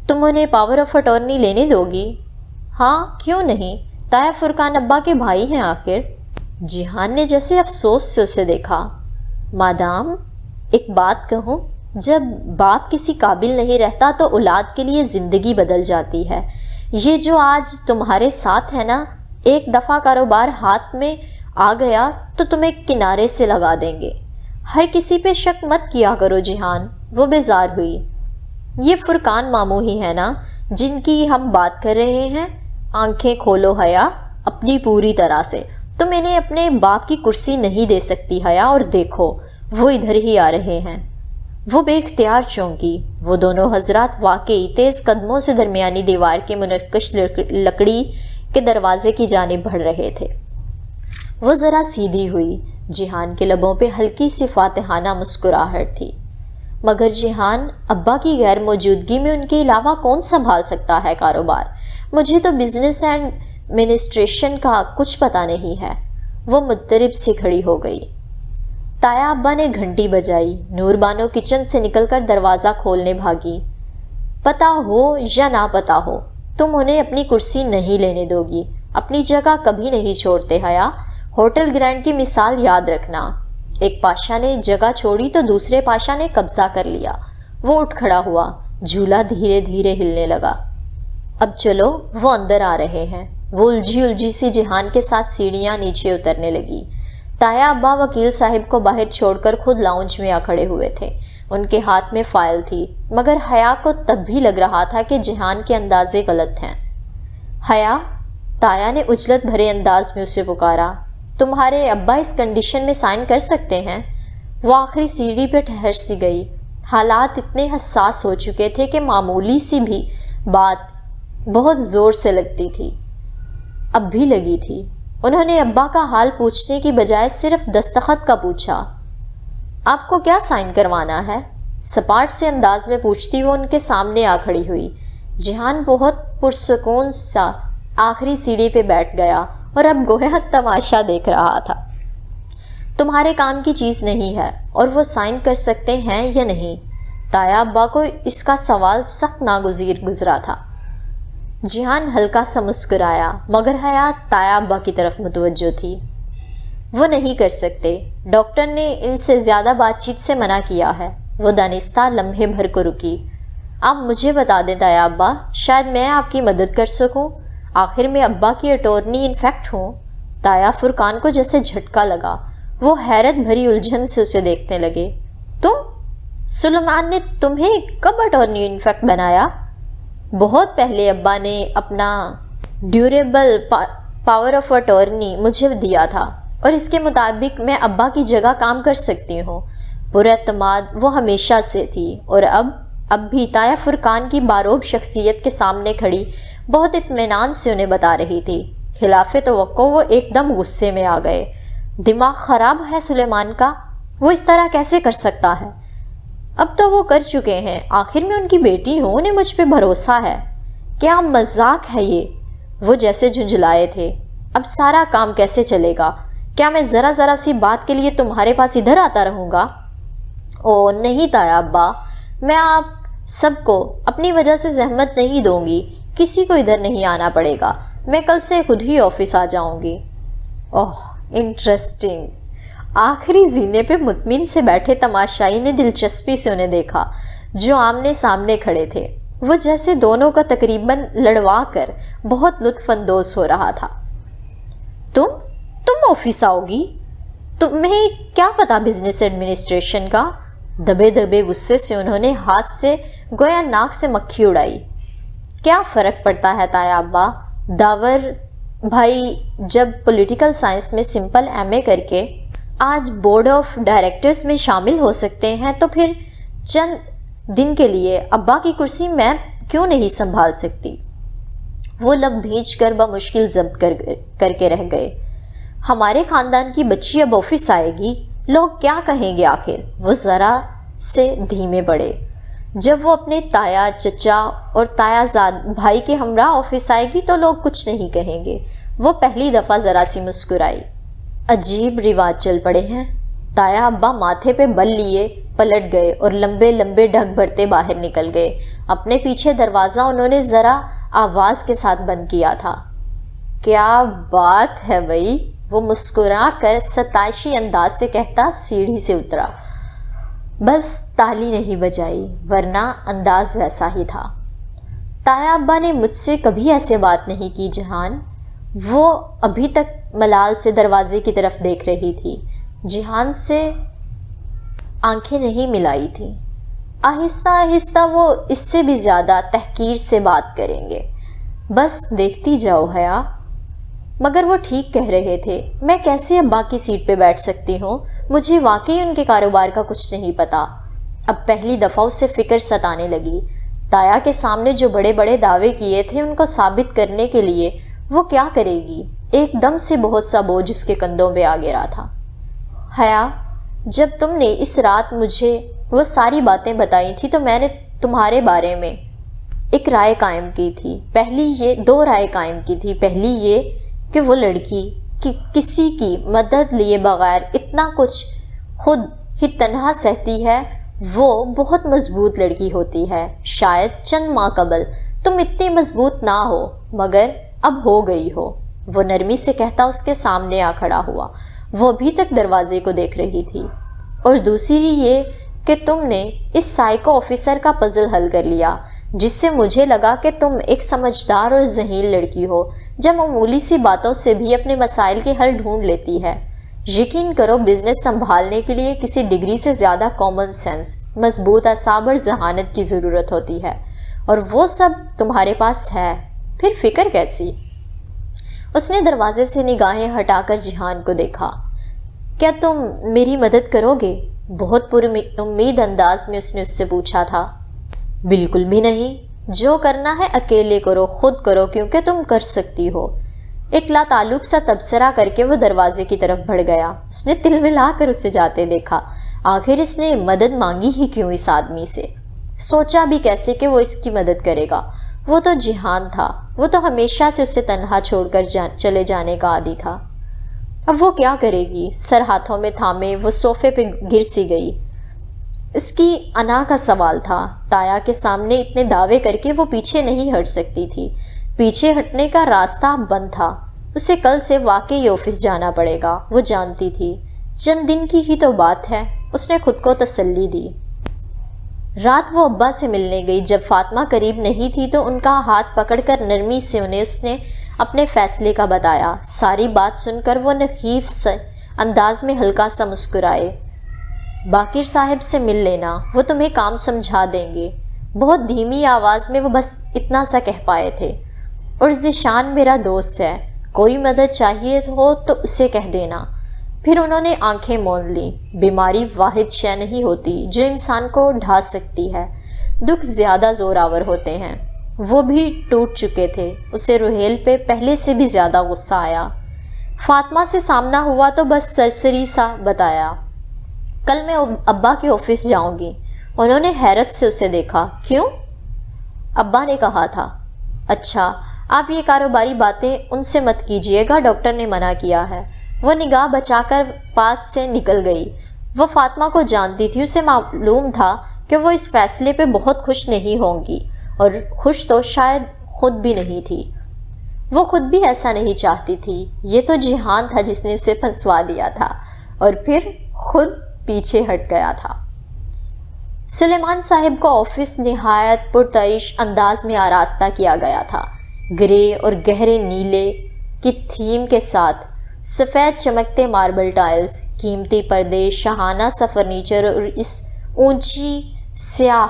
تم انہیں پاور آف اٹارنی لینے دو گی؟ ہاں، کیوں نہیں؟ تایا فرقان ابا کے بھائی ہیں آخر۔ جہان نے جیسے افسوس سے اسے دیکھا۔ مادام، ایک بات کہوں، جب باپ کسی قابل نہیں رہتا تو اولاد کے لیے زندگی بدل جاتی ہے۔ یہ جو آج تمہارے ساتھ ہے نا، ایک دفعہ کاروبار ہاتھ میں آ گیا تو تمہیں کنارے سے لگا دیں گے۔ ہر کسی پہ شک مت کیا کرو جہان، وہ بیزار ہوئی۔ یہ فرقان ماموں ہی ہے نا جن کی ہم بات کر رہے ہیں؟ آنکھیں کھولو حیا اپنی پوری طرح سے۔ تم انہیں اپنے باپ کی کرسی نہیں دے سکتی حیا، اور دیکھو وہ ادھر ہی آ رہے ہیں۔ وہ بے اختیار چونکی۔ وہ دونوں حضرات واقعی تیز قدموں سے درمیانی دیوار کے منقش لکڑی کے دروازے کی جانب بڑھ رہے تھے۔ وہ ذرا سیدھی ہوئی۔ جہان کے لبوں پہ ہلکی سی فاتحانہ مسکراہٹ تھی۔ مگر جہان، ابا کی غیر موجودگی میں ان کے علاوہ کون سنبھال سکتا ہے کاروبار؟ مجھے تو بزنس اینڈ ایڈمنسٹریشن کا کچھ پتہ نہیں ہے۔ وہ مضطرب سی کھڑی ہو گئی۔ تایا ابا نے گھنٹی بجائی۔ نور بانو کچن سے نکل کر دروازہ کھولنے بھاگی۔ پتہ ہو یا نہ پتہ ہو، تم انہیں اپنی کرسی نہیں لینے دو گی۔ اپنی جگہ کبھی نہیں چھوڑتے حیا۔ ہوٹل گرینڈ کی مثال یاد رکھنا۔ ایک پاشا نے جگہ چھوڑی تو دوسرے پاشا نے قبضہ کر لیا۔ وہ اٹھ کھڑا ہوا۔ جھولا دھیرے دھیرے ہلنے لگا۔ اب چلو، وہ اندر آ رہے ہیں۔ وہ الجھی سی جہان کے ساتھ سیڑھیاں نیچے اترنے لگی۔ تایا ابا وکیل صاحب کو باہر چھوڑ کر خود لاؤنج میں آ کھڑے ہوئے تھے۔ ان کے ہاتھ میں فائل تھی، مگر حیا کو تب بھی لگ رہا تھا کہ جہان کے اندازے غلط ہیں۔ حیا، تایا نے عجلت بھرے انداز میں اسے پکارا، تمہارے ابا اس کنڈیشن میں سائن کر سکتے ہیں؟ وہ آخری سیڑھی پہ ٹھہر سی گئی۔ حالات اتنے حساس ہو چکے تھے کہ معمولی سی بھی بات بہت زور سے لگتی تھی۔ اب بھی لگی تھی۔ انہوں نے ابا کا حال پوچھنے کی بجائے صرف دستخط کا پوچھا۔ آپ کو کیا سائن کروانا ہے؟ سپاٹ سے انداز میں پوچھتی وہ ان کے سامنے آ کھڑی ہوئی۔ جہان بہت پرسکون سا آخری سیڑھی پہ بیٹھ گیا اور اب گویا تماشا دیکھ رہا تھا۔ تمہارے کام کی چیز نہیں ہے اور وہ سائن کر سکتے ہیں یا نہیں؟ تایا ابا کو اس کا سوال سخت ناگزیر گزرا تھا۔ جہان ہلکا سا مسکرایا، مگر حیا تایا ابا کی طرف متوجہ تھی۔ وہ نہیں کر سکتے، ڈاکٹر نے ان سے زیادہ بات چیت سے منع کیا ہے۔ وہ دانستہ لمحے بھر کو رکی۔ آپ مجھے بتا دیں تایا ابا، شاید میں آپ کی مدد کر سکوں، آخر میں ابا کی اٹارنی انفیکٹ ہوں۔ تایا فرقان کو جیسے جھٹکا لگا، وہ حیرت بھری الجھن سے اسے دیکھنے لگے۔ تم؟ سلیمان نے تمہیں کب اٹارنی انفیکٹ بنایا؟ بہت پہلے ابا نے اپنا ڈیوریبل پاور آف اٹارنی مجھے دیا تھا، اور اس کے مطابق میں ابا کی جگہ کام کر سکتی ہوں۔ پر اعتماد وہ ہمیشہ سے تھی، اور اب بھی تایا فرقان کی باروب شخصیت کے سامنے کھڑی بہت اطمینان سے انہیں بتا رہی تھی۔ خلاف توقع وہ ایک دم غصے میں آ گئے۔ دماغ خراب ہے سلیمان کا، وہ اس طرح کیسے کر سکتا ہے؟ اب تو وہ کر چکے ہیں، آخر میں ان کی بیٹی ہوں، انہیں مجھ پہ بھروسہ ہے۔ کیا مذاق ہے یہ؟ وہ جیسے جھنجھلائے تھے۔ اب سارا کام کیسے چلے گا؟ کیا میں ذرا سی بات کے لیے تمہارے پاس ادھر آتا رہوں گا؟ او نہیں تایا ابا، میں آپ سب کو اپنی وجہ سے زحمت نہیں دوں گی، کسی کو ادھر نہیں آنا پڑے گا، میں کل سے خود ہی آفس آ جاؤں گی۔ اوہ انٹرسٹنگ۔ آخری زینے پہ مطمئن سے بیٹھے تماشائی نے دلچسپی سے انہیں دیکھا، جو آمنے سامنے کھڑے تھے۔ وہ جیسے دونوں کا تقریباً لڑوا کر بہت لطف اندوز ہو رہا تھا۔ تم آفس آؤ گی؟ تمہیں کیا پتا بزنس ایڈمنسٹریشن کا؟ دبے دبے غصے سے انہوں نے ہاتھ سے گویا ناک سے مکھی اڑائی۔ کیا فرق پڑتا ہے تایا ابا؟ داور بھائی جب پولیٹیکل سائنس میں سمپل ایم اے کر کے آج بورڈ آف ڈائریکٹرز میں شامل ہو سکتے ہیں، تو پھر چند دن کے لیے ابا کی کرسی میں کیوں نہیں سنبھال سکتی؟ وہ لب بھیج کر بمشکل ضبط کر کے رہ گئے۔ ہمارے خاندان کی بچی اب آفس آئے گی، لوگ کیا کہیں گے آخر؟ وہ ذرا سے دھیمے پڑے۔ جب وہ اپنے تایا چچا اور تایا زاد بھائی کے ہمراہ آفس آئے گی تو لوگ کچھ نہیں کہیں گے۔ وہ پہلی دفعہ ذرا سی مسکرائی۔ عجیب رواج چل پڑے ہیں۔ تایا ابا ماتھے پہ بل لیے پلٹ گئے اور لمبے لمبے ڈھک بھرتے باہر نکل گئے۔ اپنے پیچھے دروازہ انہوں نے ذرا آواز کے ساتھ بند کیا تھا۔ کیا بات ہے بھائی، وہ مسکرا کر ستائشی انداز سے کہتا سیڑھی سے اترا۔ بس تالی نہیں بجائی، ورنہ انداز ویسا ہی تھا۔ تایا ابا نے مجھ سے کبھی ایسے بات نہیں کی جہان۔ وہ ابھی تک ملال سے دروازے کی طرف دیکھ رہی تھی، جہان سے آنکھیں نہیں ملائی تھی۔ آہستہ آہستہ وہ اس سے بھی زیادہ تحقیر سے بات کریں گے، بس دیکھتی جاؤ حیا۔ مگر وہ ٹھیک کہہ رہے تھے، میں کیسے ابا کی سیٹ پہ بیٹھ سکتی ہوں؟ مجھے واقعی ان کے کاروبار کا کچھ نہیں پتا۔ اب پہلی دفعہ اسے فکر ستانے لگی۔ تایا کے سامنے جو بڑے بڑے دعوے کیے تھے، ان کو ثابت کرنے کے لیے وہ کیا کرے گی؟ ایک دم سے بہت سا بوجھ اس کے کندھوں پہ آ گرا تھا۔ حیا، جب تم نے اس رات مجھے وہ ساری باتیں بتائی تھی تو میں نے تمہارے بارے میں ایک رائے قائم کی تھی۔ دو رائے قائم کی تھی۔ پہلی یہ کہ وہ لڑکی کسی کی مدد لیے بغیر اتنا کچھ خود ہی تنہا سہتی ہے، وہ بہت مضبوط لڑکی ہوتی ہے۔ شاید چند ماہ قبل تم اتنی مضبوط نہ ہو، مگر اب ہو گئی ہو۔ وہ نرمی سے کہتا اس کے سامنے آ کھڑا ہوا۔ وہ ابھی تک دروازے کو دیکھ رہی تھی۔ اور دوسری یہ کہ تم نے اس سائیکو آفیسر کا پزل حل کر لیا، جس سے مجھے لگا کہ تم ایک سمجھدار اور ذہین لڑکی ہو، جو معمولی سی باتوں سے بھی اپنے مسائل کے حل ڈھونڈ لیتی ہے۔ یقین کرو، بزنس سنبھالنے کے لیے کسی ڈگری سے زیادہ کامن سینس، مضبوط اعصاب اور ذہانت کی ضرورت ہوتی ہے، اور وہ سب تمہارے پاس ہے۔ پھر فکر کیسی؟ اس نے دروازے سے نگاہیں ہٹا کر جہان کو دیکھا۔ کیا تم میری مدد کرو گے؟ بہت پر امید انداز میں اس نے اس سے پوچھا تھا۔ بالکل بھی نہیں، جو کرنا ہے اکیلے کرو، خود کرو، کیونکہ تم کر سکتی ہو۔ ایک لا تعلق سا تبصرہ کر کے وہ دروازے کی طرف بڑھ گیا۔ اس نے تل ملا کر اسے جاتے دیکھا۔ آخر اس نے مدد مانگی ہی کیوں اس آدمی سے؟ سوچا بھی کیسے کہ وہ اس کی مدد کرے گا؟ وہ تو جہان تھا، وہ تو ہمیشہ سے اسے تنہا چھوڑ کر چلے جانے کا عادی تھا۔ اب وہ کیا کرے گی؟ سر ہاتھوں میں تھامے وہ صوفے پہ گر سی گئی۔ اس کی انا کا سوال تھا۔ تایا کے سامنے اتنے دعوے کر کے وہ پیچھے نہیں ہٹ سکتی تھی۔ پیچھے ہٹنے کا راستہ بند تھا۔ اسے کل سے واقعی آفس جانا پڑے گا، وہ جانتی تھی۔ چند دن کی ہی تو بات ہے، اس نے خود کو تسلی دی۔ رات وہ ابا سے ملنے گئی۔ جب فاطمہ قریب نہیں تھی تو ان کا ہاتھ پکڑ کر نرمی سے اس نے اپنے فیصلے کا بتایا۔ ساری بات سن کر وہ نحیف سے انداز میں ہلکا سا مسکرائے۔ باقر صاحب سے مل لینا، وہ تمہیں کام سمجھا دیں گے۔ بہت دھیمی آواز میں وہ بس اتنا سا کہہ پائے تھے۔ اور ذیشان میرا دوست ہے، کوئی مدد چاہیے ہو تو اسے کہہ دینا۔ پھر انہوں نے آنکھیں موند لیں۔ بیماری واحد شے نہیں ہوتی جو انسان کو ڈھا سکتی ہے، دکھ زیادہ زور آور ہوتے ہیں۔ وہ بھی ٹوٹ چکے تھے۔ اسے روحیل پہ پہلے سے بھی زیادہ غصہ آیا۔ فاطمہ سے سامنا ہوا تو بس سرسری سا بتایا، کل میں ابا کے آفس جاؤں گی۔ انہوں نے حیرت سے اسے دیکھا۔ کیوں؟ ابا نے کہا تھا۔ اچھا، آپ یہ کاروباری باتیں ان سے مت کیجیے گا، ڈاکٹر نے منع کیا ہے۔ وہ نگاہ بچا کر پاس سے نکل گئی۔ وہ فاطمہ کو جانتی تھی، اسے معلوم تھا کہ وہ اس فیصلے پہ بہت خوش نہیں ہوں گی، اور خوش تو شاید خود بھی نہیں تھی۔ وہ خود بھی ایسا نہیں چاہتی تھی۔ یہ تو جہان تھا جس نے اسے پھنسوا دیا تھا اور پھر خود پیچھے ہٹ گیا تھا۔ سلیمان صاحب کو آفس نہایت پرتعیش انداز میں آراستہ کیا گیا تھا۔ گرے اور گہرے نیلے کی تھیم کے ساتھ سفید چمکتے ماربل ٹائلز، قیمتی پردے، شاہانہ سا فرنیچر اور اس اونچی سیاہ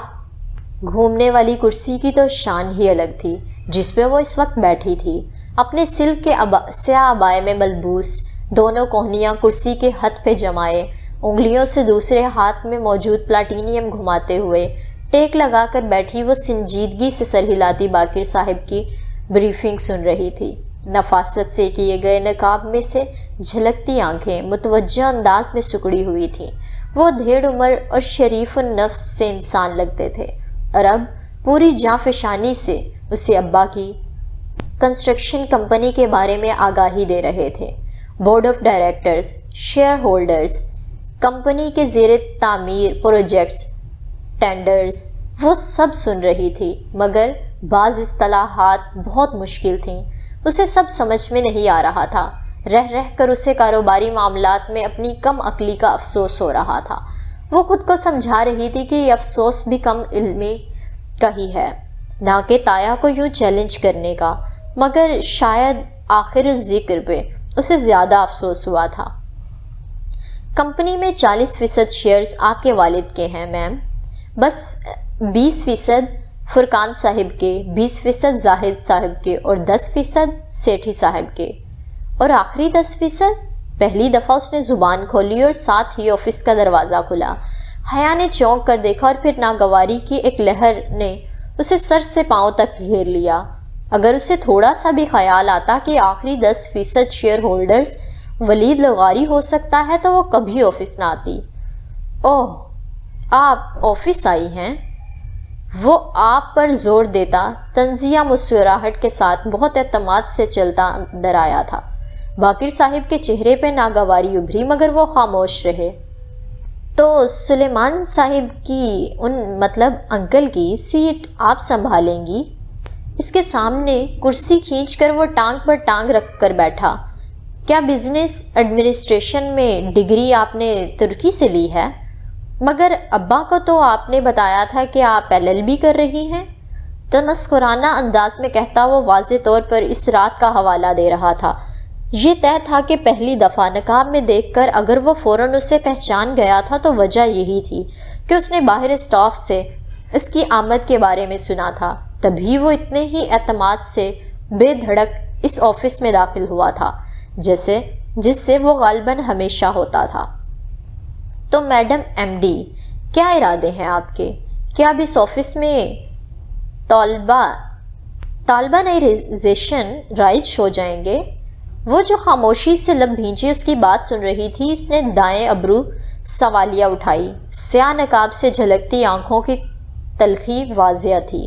گھومنے والی کرسی کی تو شان ہی الگ تھی جس پہ وہ اس وقت بیٹھی تھی، اپنے سلک کے سیاہ عبائے میں ملبوس، دونوں کوہنیاں کرسی کے ہتھ پہ جمائے، انگلیوں سے دوسرے ہاتھ میں موجود پلاٹینیم گھماتے ہوئے ٹیک لگا کر بیٹھی وہ سنجیدگی سے سر ہلاتی باقر صاحب کی بریفنگ سن رہی تھی۔ نفاست سے کیے گئے نقاب میں سے جھلکتی آنکھیں متوجہ انداز میں سکڑی ہوئی تھیں۔ وہ دھیڑ عمر اور شریف النفس سے انسان لگتے تھے، اور اب پوری جاں فشانی سے اسے ابا کی کنسٹرکشن کمپنی کے بارے میں آگاہی دے رہے تھے۔ Board of directors, share holders, company کے زیر تعمیر پروجیکٹس، ٹینڈرز، وہ سب سن رہی تھی، مگر بعض اصطلاحات بہت مشکل تھیں، اسے سب سمجھ میں نہیں آ رہا تھا۔ رہ رہ کر اسے کاروباری معاملات میں اپنی کم عقلی کا افسوس ہو رہا تھا۔ وہ خود کو سمجھا رہی تھی کہ یہ افسوس بھی کم علمی کا ہی ہے، نہ کہ تایا کو یوں چیلنج کرنے کا، مگر شاید آخر اس ذکر پہ اسے زیادہ افسوس ہوا تھا۔ کمپنی میں 40% شیئرز آپ کے والد کے ہیں میم، بس 20% فرقان صاحب کے، 20% زاہد صاحب کے اور 10% سیٹھی صاحب کے۔ اور آخری 10%؟ پہلی دفعہ اس نے زبان کھولی اور ساتھ ہی آفس کا دروازہ کھلا۔ حیا نے چونک کر دیکھا اور پھر ناگواری کی ایک لہر نے اسے سر سے پاؤں تک گھیر لیا۔ اگر اسے تھوڑا سا بھی خیال آتا کہ آخری 10% شیئر ہولڈرز ولید لغاری ہو سکتا ہے تو وہ کبھی آفس نہ آتی۔ اوہ، آپ آفس آئی ہیں؟ وہ آپ پر زور دیتا تنزیہ مسکراہٹ کے ساتھ بہت اعتماد سے چلتا اندر آیا تھا۔ باقر صاحب کے چہرے پہ ناگواری ابھری، مگر وہ خاموش رہے۔ تو سلیمان صاحب کی مطلب انکل کی سیٹ آپ سنبھالیں گی؟ اس کے سامنے کرسی کھینچ کر وہ ٹانگ پر ٹانگ رکھ کر بیٹھا۔ کیا بزنس ایڈمنسٹریشن میں ڈگری آپ نے ترکی سے لی ہے؟ مگر ابا کو تو آپ نے بتایا تھا کہ آپ LLB کر رہی ہیں۔ تمسخرانہ انداز میں کہتا وہ واضح طور پر اس رات کا حوالہ دے رہا تھا۔ یہ طے تھا کہ پہلی دفعہ نقاب میں دیکھ کر اگر وہ فوراً اسے پہچان گیا تھا تو وجہ یہی تھی کہ اس نے باہر اسٹاف سے اس کی آمد کے بارے میں سنا تھا، تبھی وہ اتنے ہی اعتماد سے بے دھڑک اس آفس میں داخل ہوا تھا جس سے وہ غالباً ہمیشہ ہوتا تھا۔ تو میڈم MD، کیا ارادے ہیں آپ کے؟ کیا اب اس آفس میں طالبانائزیشن رائج ہو جائیں گے؟ وہ جو خاموشی سے لب بھینچی اس کی بات سن رہی تھی، اس نے دائیں ابرو سوالیہ اٹھائی۔ سیاہ نقاب سے جھلکتی آنکھوں کی تلخی واضح تھی۔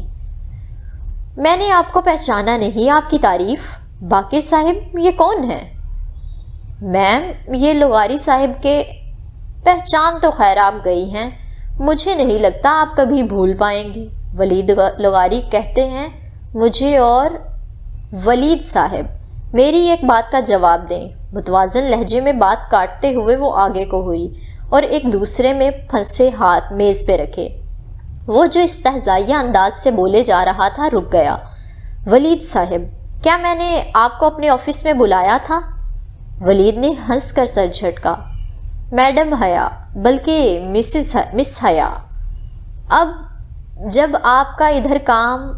میں نے آپ کو پہچانا نہیں، آپ کی تعریف۔ باقر صاحب یہ کون ہے؟ میم یہ لغاری صاحب کے۔ پہچان تو خیر آپ گئی ہیں، مجھے نہیں لگتا آپ کبھی بھول پائیں گی۔ ولید لغاری کہتے ہیں مجھے اور ولید صاحب میری ایک بات کا جواب دیں۔ متوازن لہجے میں بات کاٹتے ہوئے وہ آگے کو ہوئی اور ایک دوسرے میں پھنسے ہاتھ میز پہ رکھے۔ وہ جو استہزائیہ انداز سے بولے جا رہا تھا رک گیا۔ ولید صاحب، کیا میں نے آپ کو اپنے آفس میں بلایا تھا؟ ولید نے ہنس کر سر جھٹکا۔ میڈم حیا، بلکہ مس حیا، اب جب آپ کا ادھر کام۔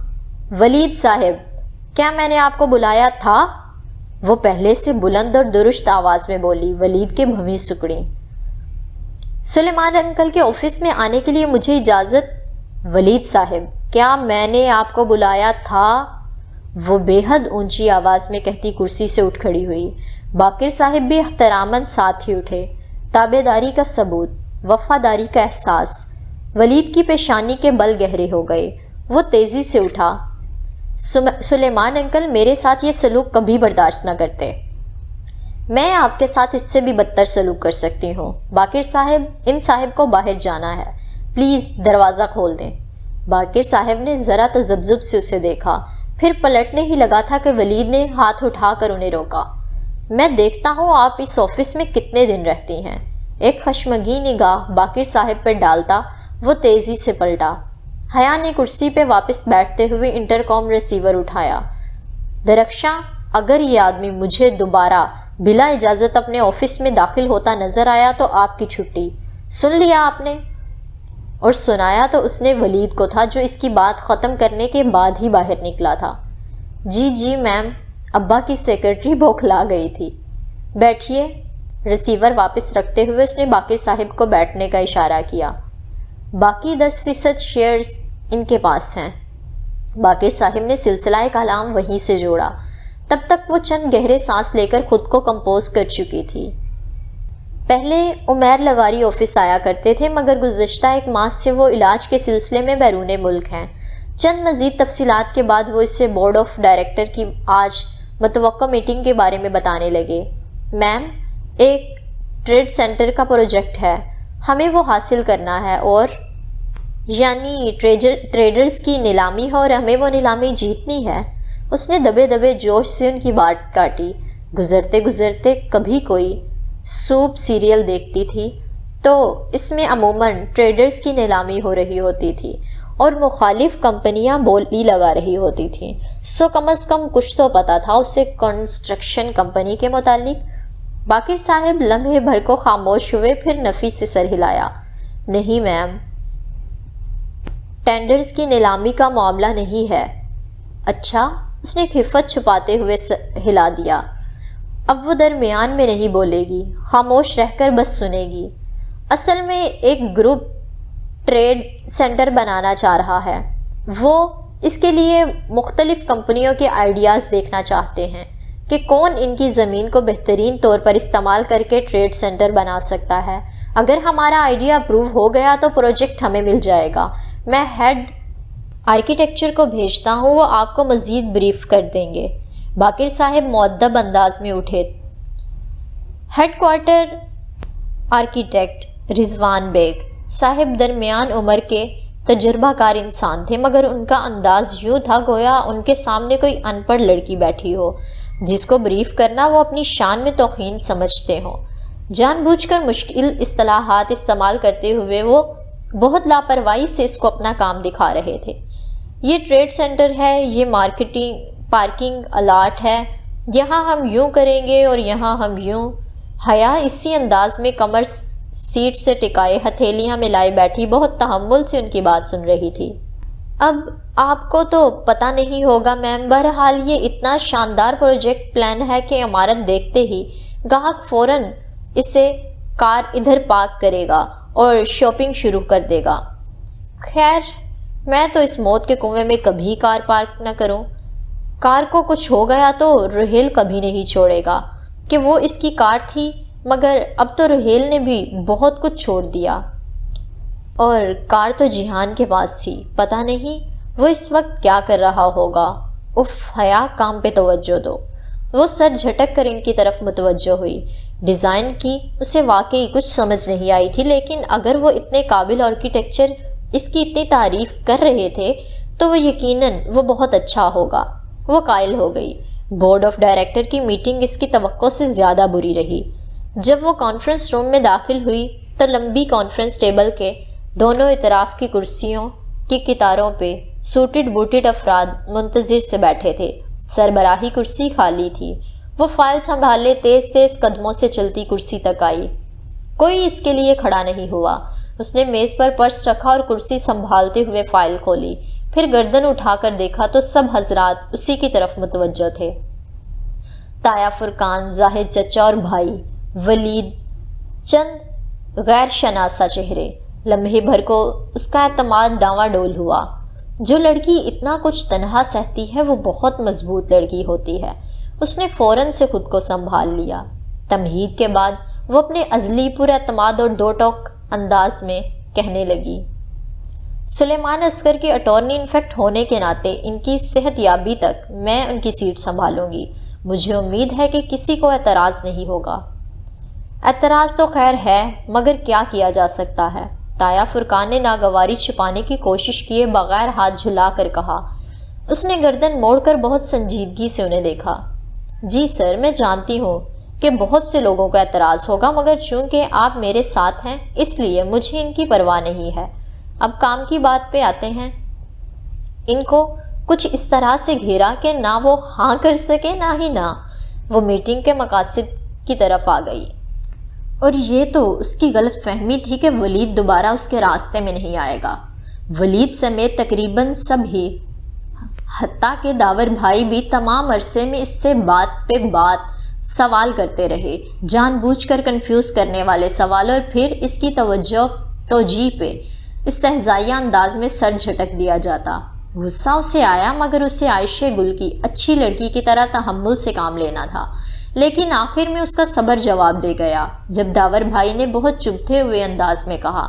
ولید صاحب، کیا میں نے آپ کو بلایا تھا؟ وہ پہلے سے بلند اور درست آواز میں بولی۔ ولید کے بھویں سکڑی۔ سلیمان انکل کے آفس میں آنے کے لیے مجھے اجازت؟ ولید صاحب، کیا میں نے آپ کو بلایا تھا؟ وہ بے حد اونچی آواز میں کہتی کرسی سے اٹھ کھڑی ہوئی۔ باقر صاحب بھی احتراماً ساتھ ہی اٹھے۔ تابع داری کا ثبوت، وفاداری کا احساس۔ ولید کی پیشانی کے بل گہرے ہو گئے۔ وہ تیزی سے اٹھا۔ سلیمان انکل میرے ساتھ یہ سلوک کبھی برداشت نہ کرتے۔ میں آپ کے ساتھ اس سے بھی بدتر سلوک کر سکتی ہوں۔ باقر صاحب، ان صاحب کو باہر جانا ہے، پلیز دروازہ کھول دیں۔ باقر صاحب نے ذرا تذبذب سے اسے دیکھا، پھر پلٹنے ہی لگا تھا کہ ولید نے ہاتھ اٹھا کر انہیں روکا۔ میں دیکھتا ہوں آپ اس آفس میں کتنے دن رہتی ہیں۔ ایک خشمگین نگاہ باقر صاحب پر ڈالتا وہ تیزی سے پلٹا۔ حیا نے کرسی پہ واپس بیٹھتے ہوئے انٹرکام ریسیور اٹھایا۔ درخشاں، اگر یہ آدمی مجھے دوبارہ بلا اجازت اپنے آفس میں داخل ہوتا نظر آیا تو آپ کی چھٹی۔ سن لیا آپ نے؟ اور سنایا تو اس نے ولید کو تھا، جو اس کی بات ختم کرنے کے بعد ہی باہر نکلا تھا۔ جی میم، ابا کی سیکرٹری بوکھلا گئی تھی۔ بیٹھیے۔ ریسیور واپس رکھتے ہوئے اس نے باقر صاحب کو بیٹھنے کا اشارہ کیا۔ باقی 10% شیئرز ان کے پاس ہیں۔ باقر صاحب نے سلسلہ کلام وہیں سے جوڑا۔ تب تک وہ چند گہرے سانس لے کر خود کو کمپوز کر چکی تھی۔ پہلے عمیر لغاری آفس آیا کرتے تھے، مگر گزشتہ 1 ماہ سے وہ علاج کے سلسلے میں بیرون ملک ہیں۔ چند مزید تفصیلات کے بعد وہ اسے بورڈ آف ڈائریکٹر کی آج متوقع میٹنگ کے بارے میں بتانے لگے۔ میم، ایک ٹریڈ سینٹر کا پروجیکٹ ہے، ہمیں وہ حاصل کرنا ہے، اور یعنی ٹریڈرز کی نیلامی ہے اور ہمیں وہ نیلامی جیتنی ہے۔ اس نے دبے دبے جوش سے ان کی بات کاٹی۔ گزرتے گزرتے کبھی کوئی سوپ سیریل دیکھتی تھی تو اس میں عموماً ٹریڈرز کی نیلامی ہو رہی ہوتی تھی اور مخالف کمپنیاں بولی لگا رہی ہوتی تھیں۔ سو کم از کم کچھ تو پتہ تھا اسے کنسٹرکشن کمپنی کے متعلق۔ باقر صاحب لمحے بھر کو خاموش ہوئے، پھر نفی سے سر ہلایا۔ نہیں میم، ٹینڈرز کی نیلامی کا معاملہ نہیں ہے۔ اچھا، اس نے خفت چھپاتے ہوئے ہلا دیا۔ اب وہ درمیان میں نہیں بولے گی، خاموش رہ کر بس سنے گی۔ اصل میں ایک گروپ ٹریڈ سینٹر بنانا چاہ رہا ہے۔ وہ اس کے لیے مختلف کمپنیوں کے آئیڈیاز دیکھنا چاہتے ہیں کہ کون ان کی زمین کو بہترین طور پر استعمال کر کے ٹریڈ سینٹر بنا سکتا ہے۔ اگر ہمارا آئیڈیا اپروو ہو گیا تو پروجیکٹ ہمیں مل جائے گا۔ میں ہیڈ آرکیٹیکچر کو بھیجتا ہوں، وہ آپ کو مزید بریف کر دیں گے۔ باقر صاحب مؤدب انداز میں اٹھے۔ ہیڈ کوارٹر آرکیٹیکٹ رضوان بیگ صاحب درمیان عمر کے تجربہ کار انسان تھے، مگر ان کا انداز یوں تھا گویا ان کے سامنے کوئی ان پڑھ لڑکی بیٹھی ہو جس کو بریف کرنا وہ اپنی شان میں توہین سمجھتے ہوں۔ جان بوجھ کر مشکل اصطلاحات استعمال کرتے ہوئے وہ بہت لاپرواہی سے اس کو اپنا کام دکھا رہے تھے۔ یہ ٹریڈ سینٹر ہے، یہ پارکنگ الاٹ ہے، یہاں ہم یوں کریں گے اور یہاں ہم یوں۔ حیا اسی انداز میں کمر سیٹ سے ٹکائے ہتھیلیاں ملائے بیٹھی بہت تحمل سے ان کی بات سن رہی تھی۔ اب آپ کو تو پتہ نہیں ہوگا میم، بہرحال یہ اتنا شاندار پروجیکٹ پلان ہے کہ عمارت دیکھتے ہی گاہک فوراً اسے کار ادھر پارک کرے گا اور شاپنگ شروع کر دے گا۔ خیر، میں تو اس موت کے کنویں میں کبھی کار پارک نہ کروں۔ کار کو کچھ ہو گیا تو رحیل کبھی نہیں چھوڑے گا کہ وہ اس کی کار تھی، مگر اب تو رحیل نے بھی بہت کچھ چھوڑ دیا، اور کار تو جہان کے پاس تھی۔ پتہ نہیں وہ اس وقت کیا کر رہا ہوگا۔ اف حیا، کام پہ توجہ دو۔ وہ سر جھٹک کر ان کی طرف متوجہ ہوئی۔ ڈیزائن کی اسے واقعی کچھ سمجھ نہیں آئی تھی، لیکن اگر وہ اتنے قابل آرکیٹیکچر اس کی اتنی تعریف کر رہے تھے تو وہ یقیناً وہ بہت اچھا ہوگا۔ وہ قائل ہو گئی۔ بورڈ آف ڈائریکٹر کی میٹنگ اس کی توقع سے زیادہ بری رہی۔ جب وہ کانفرنس روم میں داخل ہوئی تو لمبی کانفرنس ٹیبل کے دونوں اطراف کی کرسیوں کی قطاروں پہ سوٹڈ بوٹڈ افراد منتظر سے بیٹھے تھے۔ سربراہی کرسی خالی تھی۔ وہ فائل سنبھالے تیز تیز قدموں سے چلتی کرسی تک آئی۔ کوئی اس کے لیے کھڑا نہیں ہوا۔ اس نے میز پر پرس رکھا اور کرسی سنبھالتے ہوئے فائل کھولی۔ پھر گردن اٹھا کر دیکھا تو سب حضرات اسی کی طرف متوجہ تھے۔ تایا فرقان، زاہد چچا اور بھائی ولید، چند غیر شناسا چہرے۔ لمحے بھر کو اس کا اعتماد ڈاواں ڈول ہوا۔ جو لڑکی اتنا کچھ تنہا سہتی ہے وہ بہت مضبوط لڑکی ہوتی ہے۔ اس نے فوراً سے خود کو سنبھال لیا۔ تمہید کے بعد وہ اپنے ازلی پر اعتماد اور دو ٹوک انداز میں کہنے لگی، سلیمان اصغر کی اٹارنی انفیکٹ ہونے کے ناطے ان کی صحت یابی تک میں ان کی سیٹ سنبھالوں گی۔ مجھے امید ہے کہ کسی کو اعتراض نہیں ہوگا۔ اعتراض تو خیر ہے، مگر کیا کیا جا سکتا ہے؟ تایا فرقان نے ناگواری چھپانے کی کوشش کیے بغیر ہاتھ جھلا کر کہا۔ اس نے گردن موڑ کر بہت سنجیدگی سے انہیں دیکھا۔ جی سر، میں جانتی ہوں کہ بہت سے لوگوں کا اعتراض ہوگا، مگر چونکہ آپ میرے ساتھ ہیں اس لیے مجھے ان کی پرواہ نہیں ہے۔ اب کام کی بات پہ آتے ہیں۔ ان کو کچھ اس طرح سے گھیرا کہ نہ وہ ہاں کر سکے نہ ہی نہ۔ وہ میٹنگ کے مقاصد کی طرف آ گئی، اور یہ تو اس کی غلط فہمی تھی کہ ولید دوبارہ اس کے راستے میں نہیں آئے گا۔ ولید سمیت تقریباً سب ہی، حتیٰ کہ داور بھائی بھی تمام عرصے میں اس سے بات پہ بات سوال کرتے رہے، جان بوجھ کر کنفیوز کرنے والے سوال، اور پھر اس کی توجیہ پہ استہزائیہ انداز میں سر جھٹک دیا جاتا۔ غصہ اسے آیا، مگر اسے عائشہ گل کی اچھی لڑکی کی طرح تحمل سے کام لینا تھا۔ لیکن آخر میں اس کا صبر جواب دے گیا جب داور بھائی نے بہت چبھتے ہوئے انداز میں کہا،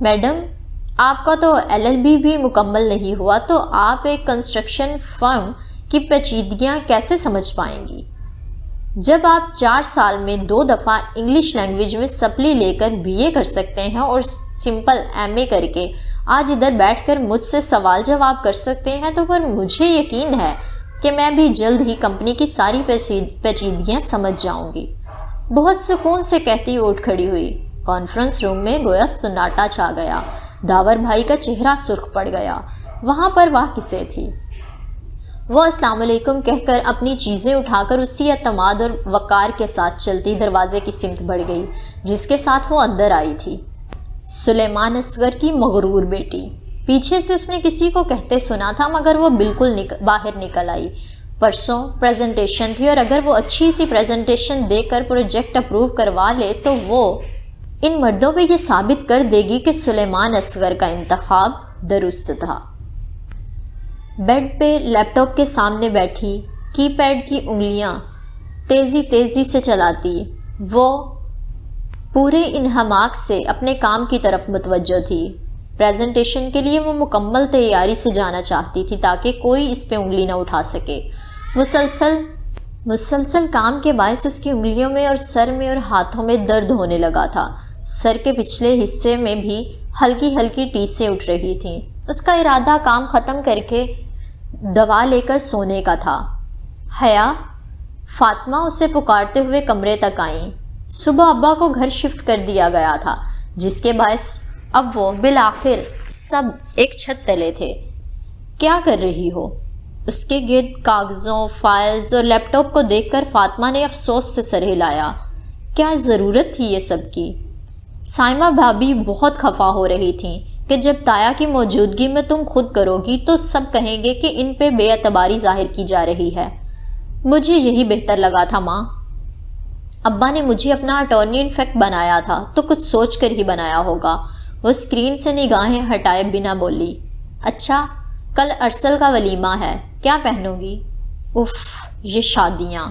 میڈم آپ کا تو LLB بھی مکمل نہیں ہوا، تو آپ ایک کنسٹرکشن فرم کی پیچیدگیاں کیسے سمجھ پائیں گی؟ جب آپ 4 سال میں 2 دفعہ انگلش لینگویج میں سپلی لے کر BA کر سکتے ہیں اور سمپل MA کر کے آج ادھر بیٹھ کر مجھ سے سوال جواب کر سکتے ہیں، تو پر مجھے یقین ہے کہ میں بھی جلد ہی کمپنی کی ساری پیچیدگیاں سمجھ جاؤں گی۔ بہت سکون سے کہتی اٹھ کھڑی ہوئی۔ کانفرنس روم میں گویا سناٹا چھا گیا۔ داور بھائی کا چہرہ سرخ پڑ گیا۔ وہاں پر وہ کسے تھی؟ وہ السلام علیکم کہہ کر اپنی چیزیں اٹھا کر اسی اعتماد اور وقار کے ساتھ چلتی دروازے کی سمت بڑھ گئی جس کے ساتھ وہ اندر آئی تھی۔ سلیمان اصغر کی مغرور بیٹی۔ پیچھے سے اس نے کسی کو کہتے سنا تھا، مگر وہ بالکل باہر نکل آئی۔ پرسوں پریزنٹیشن تھی، اور اگر وہ اچھی سی پریزنٹیشن دے کر پروجیکٹ اپروو کروا لے تو وہ ان مردوں پہ یہ ثابت کر دے گی کہ سلیمان اصغر کا انتخاب درست تھا۔ بیڈ پہ لیپ ٹاپ کے سامنے بیٹھی کی پیڈ کی انگلیاں تیزی سے چلاتی وہ پورے انہماک سے اپنے کام کی طرف متوجہ تھی۔ پریزنٹیشن کے لیے وہ مکمل تیاری سے جانا چاہتی تھی تاکہ کوئی اس پہ انگلی نہ اٹھا سکے۔ مسلسل کام کے باعث اس کی انگلیوں میں اور سر میں اور ہاتھوں میں درد ہونے لگا تھا۔ سر کے پچھلے حصے میں بھی ہلکی ہلکی ٹیسیں اٹھ رہی تھیں۔ اس کا ارادہ کام ختم کر کے دوا لے کر سونے کا تھا۔ حیا، فاطمہ اسے پکارتے ہوئے کمرے تک آئیں۔ صبح ابا کو گھر شفٹ کر دیا گیا تھا، جس کے باعث اب وہ بالآخر سب ایک چھت تلے تھے۔ کیا کر رہی ہو؟ اس کے گرد کاغذوں، فائلز اور لیپ ٹاپ کو دیکھ کر فاطمہ نے افسوس سے سر ہلایا۔ کیا ضرورت تھی یہ سب کی؟ سائمہ بھابھی بہت خفا ہو رہی تھیں کہ جب تایا کی موجودگی میں تم خود کرو گی تو سب کہیں گے کہ ان پہ بے اعتباری ظاہر کی جا رہی ہے۔ مجھے یہی بہتر لگا تھا ماں۔ ابا نے مجھے اپنا اٹارنی انفیکٹ بنایا تھا تو کچھ سوچ کر ہی بنایا ہوگا۔ وہ اسکرین سے نگاہیں ہٹائے بنا بولی، اچھا کل ارسل کا ولیمہ ہے، کیا پہنو گی؟ اف، یہ شادیاں!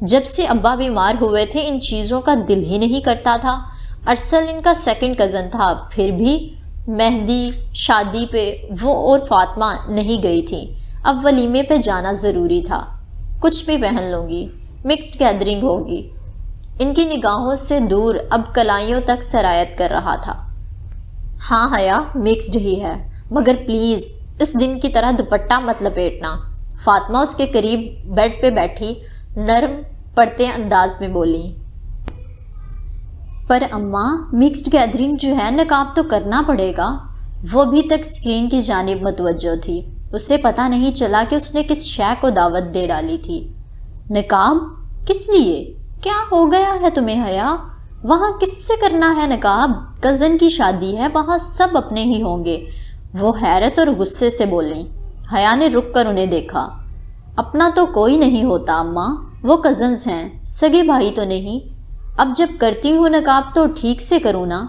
جب سے ابا بیمار ہوئے تھے ان چیزوں کا دل ہی نہیں کرتا تھا۔ ارسل ان کا سیکنڈ کزن تھا، پھر بھی مہندی شادی پہ وہ اور فاطمہ نہیں گئی تھی۔ اب ولیمے پہ جانا ضروری تھا۔ کچھ بھی پہن لوں گی، مکسڈ گیدرنگ ہوگی۔ ان کی نگاہوں سے دور اب کلائیوں تک سرایت کر رہا تھا۔ ہاں حیا، مکسڈ ہی ہے، مگر پلیز اس دن کی طرح دوپٹہ مت لپیٹنا۔ فاطمہ اس کے قریب بیڈ پہ بیٹھی نرم پڑتے انداز میں بولی۔ پر اماں، مکسڈ گیدرنگ جو ہے نقاب تو کرنا پڑے گا۔ وہ بھی تک اسکرین کی جانب متوجہ تھی۔ اسے پتہ نہیں چلا کہ اس نے کس شے کو دعوت دے ڈالی تھی۔ نقاب؟ کس لیے؟ کیا ہو گیا ہے تمہیں حیا؟ وہاں کس سے کرنا ہے نقاب؟ کزن کی شادی ہے، وہاں سب اپنے ہی ہوں گے، وہ حیرت اور غصے سے بولیں۔ حیا نے رک کر انہیں دیکھا۔ اپنا تو کوئی نہیں ہوتا اماں، وہ کزنز ہیں، سگے بھائی تو نہیں۔ اب جب کرتی ہوں نقاب تو ٹھیک سے کروں نا۔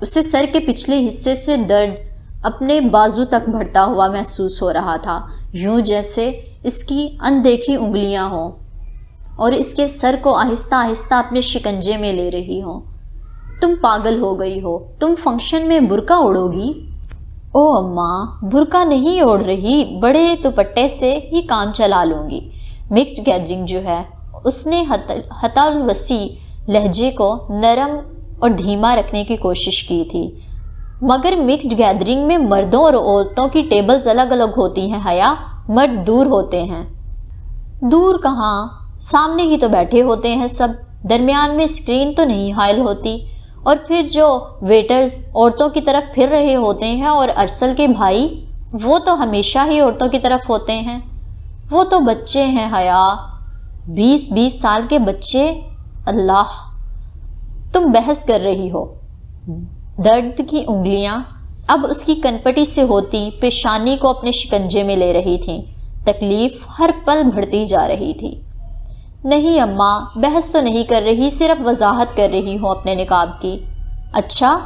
اسے سر کے پچھلے حصے سے درد اپنے بازو تک بڑھتا ہوا محسوس ہو رہا تھا، یوں جیسے اس کی اندیکھی انگلیاں ہوں اور اس کے سر کو آہستہ آہستہ اپنے شکنجے میں لے رہی ہوں۔ تم پاگل ہو گئی ہو، تم فنکشن میں برقع اوڑھو گی؟ او اماں، برقع نہیں اوڑھ رہی، بڑے دوپٹے سے ہی کام چلا لوں گی۔ مکسڈ گیدرنگ جو ہے، اس نے حتی الوسیع لہجے کو نرم اور دھیما رکھنے کی کوشش کی تھی۔ مگر مکسڈ گیدرنگ میں مردوں اور عورتوں کی ٹیبلز الگ الگ ہوتی ہیں حیا، مرد دور ہوتے ہیں۔ دور کہاں، سامنے ہی تو بیٹھے ہوتے ہیں سب، درمیان میں اسکرین تو نہیں حائل ہوتی۔ اور پھر جو ویٹرز عورتوں کی طرف پھر رہے ہوتے ہیں اور ارسل کے بھائی، وہ تو ہمیشہ ہی عورتوں کی طرف ہوتے ہیں۔ وہ تو بچے ہیں حیا، 20 سال کے بچے۔ اللہ، تم بحث کر رہی ہو۔ درد کی انگلیاں اب اس کی کنپٹی سے ہوتی پیشانی کو اپنے شکنجے میں لے رہی تھیں۔ تکلیف ہر پل بڑھتی جا رہی تھی۔ نہیں اماں، بحث تو نہیں کر رہی، صرف وضاحت کر رہی ہوں اپنے نقاب کی۔ اچھا،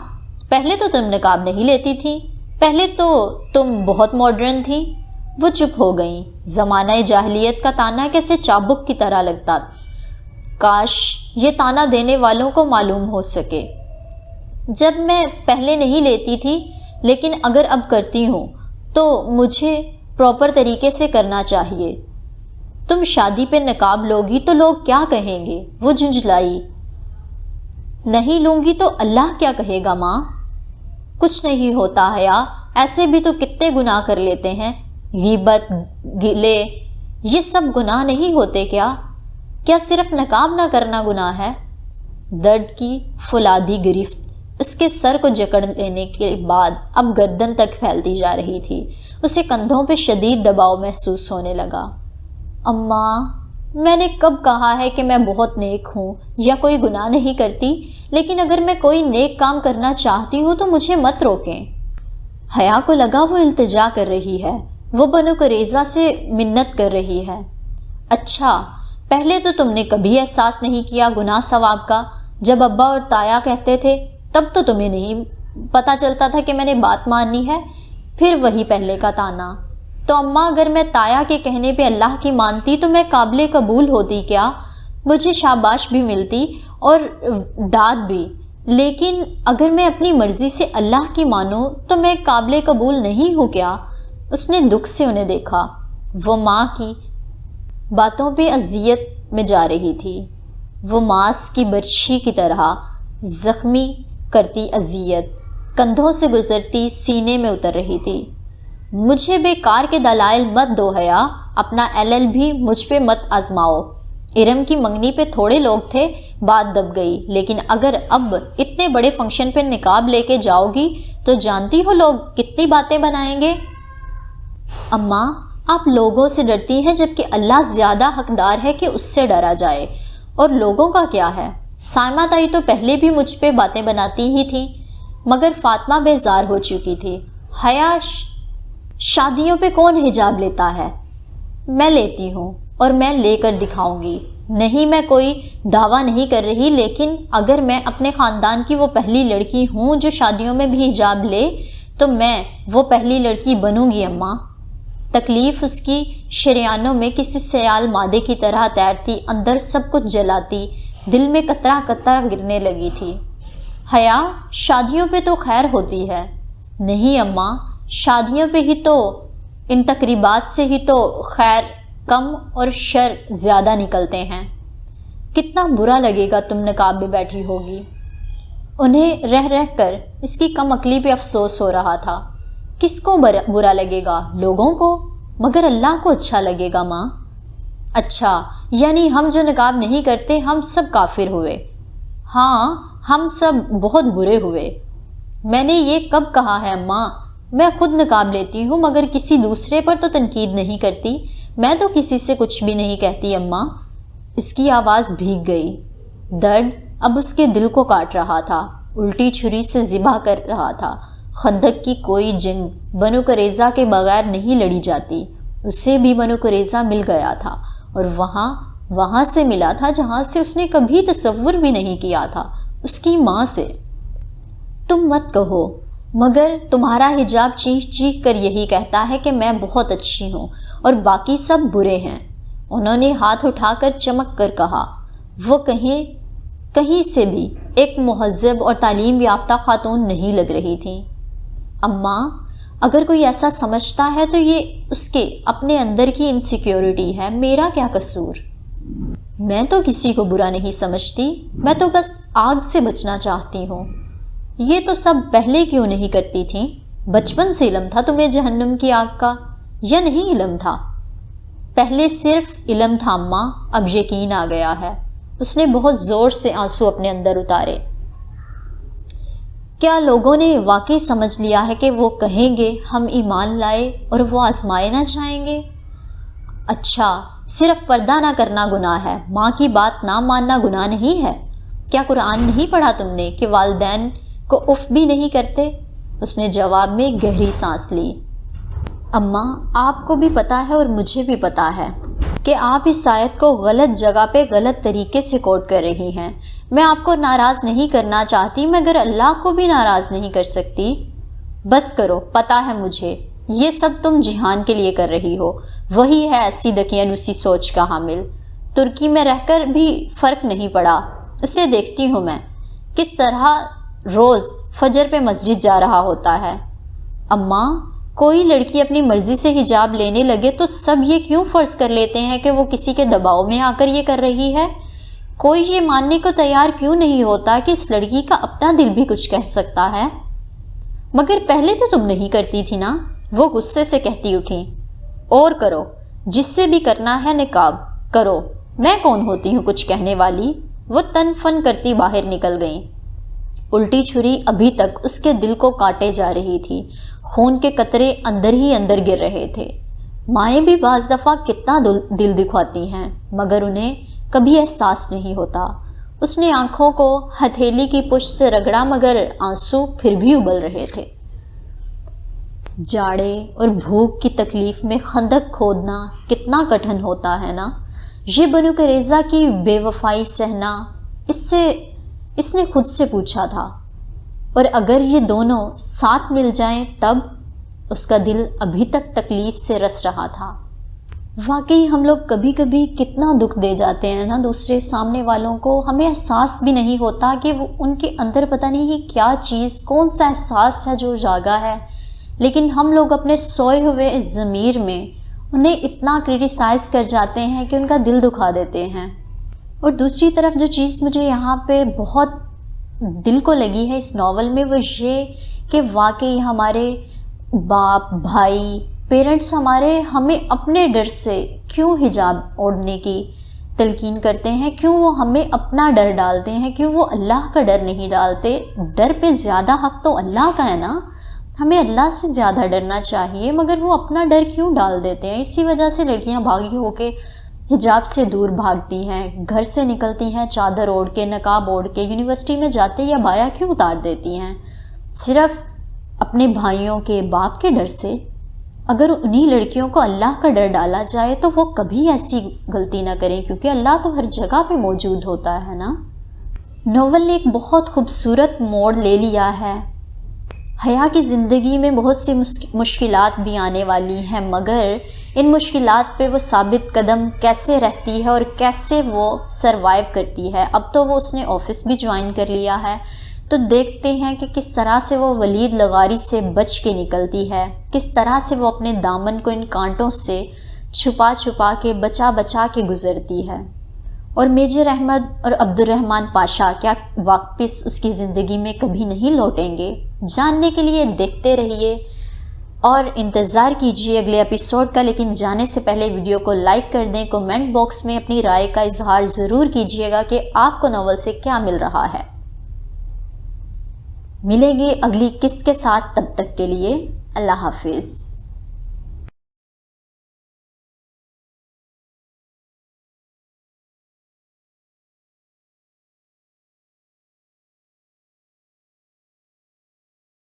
پہلے تو تم نقاب نہیں لیتی تھی، پہلے تو تم بہت ماڈرن تھی۔ وہ چپ ہو گئیں۔ زمانہ جاہلیت کا تانا کیسے چابک کی طرح لگتا، کاش یہ تانا دینے والوں کو معلوم ہو سکے۔ جب میں پہلے نہیں لیتی تھی، لیکن اگر اب کرتی ہوں تو مجھے پراپر طریقے سے کرنا چاہیے۔ تم شادی پہ نقاب لوگی تو لوگ کیا کہیں گے؟ وہ جھنجھلائی۔ نہیں لوں گی تو اللہ کیا کہے گا ماں؟ کچھ نہیں ہوتا حیا، ایسے بھی تو کتنے گناہ کر لیتے ہیں، غیبت، گلے، یہ سب گناہ نہیں ہوتے کیا؟ کیا صرف نقاب نہ کرنا گناہ ہے؟ درد کی فولادی گرفت اس کے سر کو جکڑ لینے کے بعد اب گردن تک پھیلتی جا رہی تھی۔ اسے کندھوں پہ شدید دباؤ محسوس ہونے لگا۔ اماں، میں نے کب کہا ہے کہ میں بہت نیک ہوں یا کوئی گناہ نہیں کرتی؟ لیکن اگر میں کوئی نیک کام کرنا چاہتی ہوں تو مجھے مت روکیں۔ حیا کو لگا وہ التجا کر رہی ہے، وہ بنو قریظہ سے منت کر رہی ہے۔ اچھا، پہلے تو تم نے کبھی احساس نہیں کیا گناہ ثواب کا؟ جب ابا اور تایا کہتے تھے تب تو تمہیں نہیں پتہ چلتا تھا کہ میں نے بات ماننی ہے؟ پھر وہی پہلے کا تانا۔ تو اماں، اگر میں تایا کے کہنے پہ اللہ کی مانتی تو میں قابل قبول ہوتی کیا؟ مجھے شاباش بھی ملتی اور داد بھی، لیکن اگر میں اپنی مرضی سے اللہ کی مانوں تو میں قابل قبول نہیں ہوں کیا؟ اس نے دکھ سے انہیں دیکھا۔ وہ ماں کی باتوں پہ اذیت میں جا رہی تھی، وہ ماس کی برچھی کی طرح زخمی کرتی اذیت کندھوں سے گزرتی سینے میں اتر رہی تھی۔ مجھے بیکار کے دلائل مت دو حیا، اپنا LL بھی مجھ پہ مت آزماؤ۔ ارم کی منگنی پہ تھوڑے لوگ تھے، بات دب گئی، لیکن اگر اب اتنے بڑے فنکشن پہ نقاب لے کے جاؤ گی تو جانتی ہو لوگ کتنی باتیں بنائیں گے۔ اماں، آپ لوگوں سے ڈرتی ہیں جبکہ اللہ زیادہ حقدار ہے کہ اس سے ڈرا جائے۔ اور لوگوں کا کیا ہے؟ سائمہ تائی تو پہلے بھی مجھ پہ باتیں بناتی ہی تھی، مگر فاطمہ بیزار ہو چکی تھی۔ حیا، شادیوں پہ کون حجاب لیتا ہے؟ میں لیتی ہوں اور میں لے کر دکھاؤں گی۔ نہیں، میں کوئی دعویٰ نہیں کر رہی، لیکن اگر میں اپنے خاندان کی وہ پہلی لڑکی ہوں جو شادیوں میں بھی حجاب لے تو میں وہ پہلی لڑکی بنوں گی اماں۔ تکلیف اس کی شریانوں میں کسی سیال مادے کی طرح تیرتی، اندر سب کچھ جلاتی، دل میں قطرہ قطرہ گرنے لگی تھی۔ حیا، شادیوں پہ تو خیر ہوتی ہے۔ نہیں اماں، شادیوں پہ ہی تو، ان تقریبات سے ہی تو خیر کم اور شر زیادہ نکلتے ہیں۔ کتنا برا لگے گا تم نقاب میں بیٹھی ہوگی۔ انہیں رہ رہ کر اس کی کم عقلی پہ افسوس ہو رہا تھا۔ کس کو برا لگے گا؟ لوگوں کو، مگر اللہ کو اچھا لگے گا ماں۔ اچھا، یعنی ہم جو نقاب نہیں کرتے ہم سب کافر ہوئے؟ ہاں، ہم سب بہت برے ہوئے۔ میں نے یہ کب کہا ہے اماں؟ میں خود نقاب لیتی ہوں مگر کسی دوسرے پر تو تنقید نہیں کرتی. میں تو کسی سے کچھ بھی نہیں کہتی اماں. اس کی آواز بھیگ گئی. درد اب اس کے دل کو کاٹ رہا تھا، الٹی چھری سے ذبح کر رہا تھا. خندق کی کوئی جنگ بنو قریظہ کے بغیر نہیں لڑی جاتی. اسے بھی بنو قریظہ مل گیا تھا اور وہاں سے ملا تھا جہاں سے اس نے کبھی تصور بھی نہیں کیا تھا، اس کی ماں سے. تم مت کہو، مگر تمہارا حجاب چیخ چیخ کر یہی کہتا ہے کہ میں بہت اچھی ہوں اور باقی سب برے ہیں. انہوں نے ہاتھ اٹھا کر چمک کر کہا. وہ کہیں سے بھی ایک مہذب اور تعلیم یافتہ خاتون نہیں لگ رہی تھی. اماں، اگر کوئی ایسا سمجھتا ہے تو یہ اس کے اپنے اندر کی انسیکیورٹی ہے، میرا کیا قصور؟ میں تو کسی کو برا نہیں سمجھتی، میں تو بس آگ سے بچنا چاہتی ہوں. یہ تو سب پہلے کیوں نہیں کرتی تھیں؟ بچپن سے علم تھا تمہیں جہنم کی آگ کا، یا نہیں علم تھا؟ پہلے صرف علم تھا اماں، اب یقین آ گیا ہے. اس نے بہت زور سے آنسو اپنے اندر اتارے. کیا لوگوں نے واقعی سمجھ لیا ہے کہ وہ کہیں گے ہم ایمان لائے اور وہ آزمائے نہ جائیں گے؟ اچھا، صرف پردہ نہ کرنا گناہ ہے، ماں کی بات نہ ماننا گناہ نہیں ہے؟ کیا قرآن نہیں پڑھا تم نے کہ والدین کو اف بھی نہیں کرتے؟ اس نے جواب میں گہری سانس لی. اماں، آپ کو بھی پتہ ہے اور مجھے بھی پتہ ہے کہ آپ اس آیت کو غلط جگہ پہ غلط طریقے سے کوٹ کر رہی ہیں. میں آپ کو ناراض نہیں کرنا چاہتی مگر اللہ کو بھی ناراض نہیں کر سکتی. بس کرو، پتہ ہے مجھے یہ سب تم جہان کے لیے کر رہی ہو. وہی ہے ایسی دقیانوسی سوچ کا حامل. ترکی میں رہ کر بھی فرق نہیں پڑا. اسے دیکھتی ہوں میں کس طرح روز فجر پہ مسجد جا رہا ہوتا ہے. اماں، کوئی لڑکی اپنی مرضی سے حجاب لینے لگے تو سب یہ کیوں فرض کر لیتے ہیں کہ وہ کسی کے دباؤ میں آ کر یہ کر رہی ہے؟ کوئی یہ ماننے کو تیار کیوں نہیں ہوتا کہ اس لڑکی کا اپنا دل بھی کچھ کہہ سکتا ہے؟ مگر پہلے تو تم نہیں کرتی تھی نا؟ وہ غصے سے کہتی اٹھی. اور کرو، جس سے بھی کرنا ہے نقاب کرو، میں کون ہوتی ہوں کچھ کہنے والی؟ وہ تن فن کرتی باہر نکل گئیں. الٹی چھری ابھی تک اس کے دل کو کاٹے جا رہی تھی. خون کے قطرے اندر ہی اندر گر رہے تھے. مائیں بھی بعض دفعہ کتنا دل دکھاتی ہیں مگر انہیں کبھی احساس نہیں ہوتا. اس نے آنکھوں کو ہتھیلی کی پشت سے رگڑا مگر آنسو پھر بھی ابل رہے تھے. جاڑے اور بھوک کی تکلیف میں خندق کھودنا کتنا کٹھن ہوتا ہے نا. یہ بنو قریظہ کی بے وفائی سہنا، اس نے خود سے پوچھا تھا. اور اگر یہ دونوں ساتھ مل جائیں تب؟ اس کا دل ابھی تک تکلیف سے رس رہا تھا. واقعی ہم لوگ کبھی کبھی کتنا دکھ دے جاتے ہیں نا دوسرے سامنے والوں کو. ہمیں احساس بھی نہیں ہوتا کہ وہ ان کے اندر پتہ نہیں کیا چیز، کون سا احساس ہے جو جاگا ہے، لیکن ہم لوگ اپنے سوئے ہوئے ضمیر میں انہیں اتنا کرٹیسائز کر جاتے ہیں کہ ان کا دل دکھا دیتے ہیں. اور دوسری طرف جو چیز مجھے یہاں پہ بہت دل کو لگی ہے اس ناول میں وہ یہ کہ واقعی ہمارے باپ، بھائی، پیرنٹس ہمیں اپنے ڈر سے کیوں حجاب اوڑھنے کی تلقین کرتے ہیں، کیوں وہ ہمیں اپنا ڈر ڈالتے ہیں، کیوں وہ اللہ کا ڈر نہیں ڈالتے. ڈر پہ زیادہ حق تو اللہ کا ہے نا، ہمیں اللہ سے زیادہ ڈرنا چاہیے مگر وہ اپنا ڈر کیوں ڈال دیتے ہیں. اسی وجہ سے لڑکیاں بھاگی ہو کے حجاب سے دور بھاگتی ہیں، گھر سے نکلتی ہیں چادر اوڑھ کے، نقاب اوڑھ کے، یونیورسٹی میں جاتے یا بایا کیوں اتار دیتی ہیں؟ صرف اپنے بھائیوں کے، باپ کے ڈر سے. اگر انہی لڑکیوں کو اللہ کا ڈر ڈالا جائے تو وہ کبھی ایسی غلطی نہ کریں کیونکہ اللہ تو ہر جگہ پہ موجود ہوتا ہے نا. ناول نے ایک بہت خوبصورت موڑ لے لیا ہے. حیا کی زندگی میں بہت سی مشکلات بھی آنے والی ہیں مگر ان مشکلات پہ وہ ثابت قدم کیسے رہتی ہے اور کیسے وہ سروائیو کرتی ہے. اب تو اس نے آفس بھی جوائن کر لیا ہے تو دیکھتے ہیں کہ کس طرح سے وہ ولید لغاری سے بچ کے نکلتی ہے، کس طرح سے وہ اپنے دامن کو ان کانٹوں سے چھپا چھپا کے بچا کے گزرتی ہے. اور میجر احمد اور عبد الرحمن پاشا کیا واپس اس کی زندگی میں کبھی نہیں لوٹیں گے؟ جاننے کے لیے دیکھتے رہیے اور انتظار کیجیے اگلے ایپیسوڈ کا. لیکن جانے سے پہلے ویڈیو کو لائک کر دیں، کومنٹ باکس میں اپنی رائے کا اظہار ضرور کیجیے گا کہ آپ کو ناول سے کیا مل رہا ہے. ملیں گے اگلی قسط کے ساتھ، تب تک کے لیے اللہ حافظ.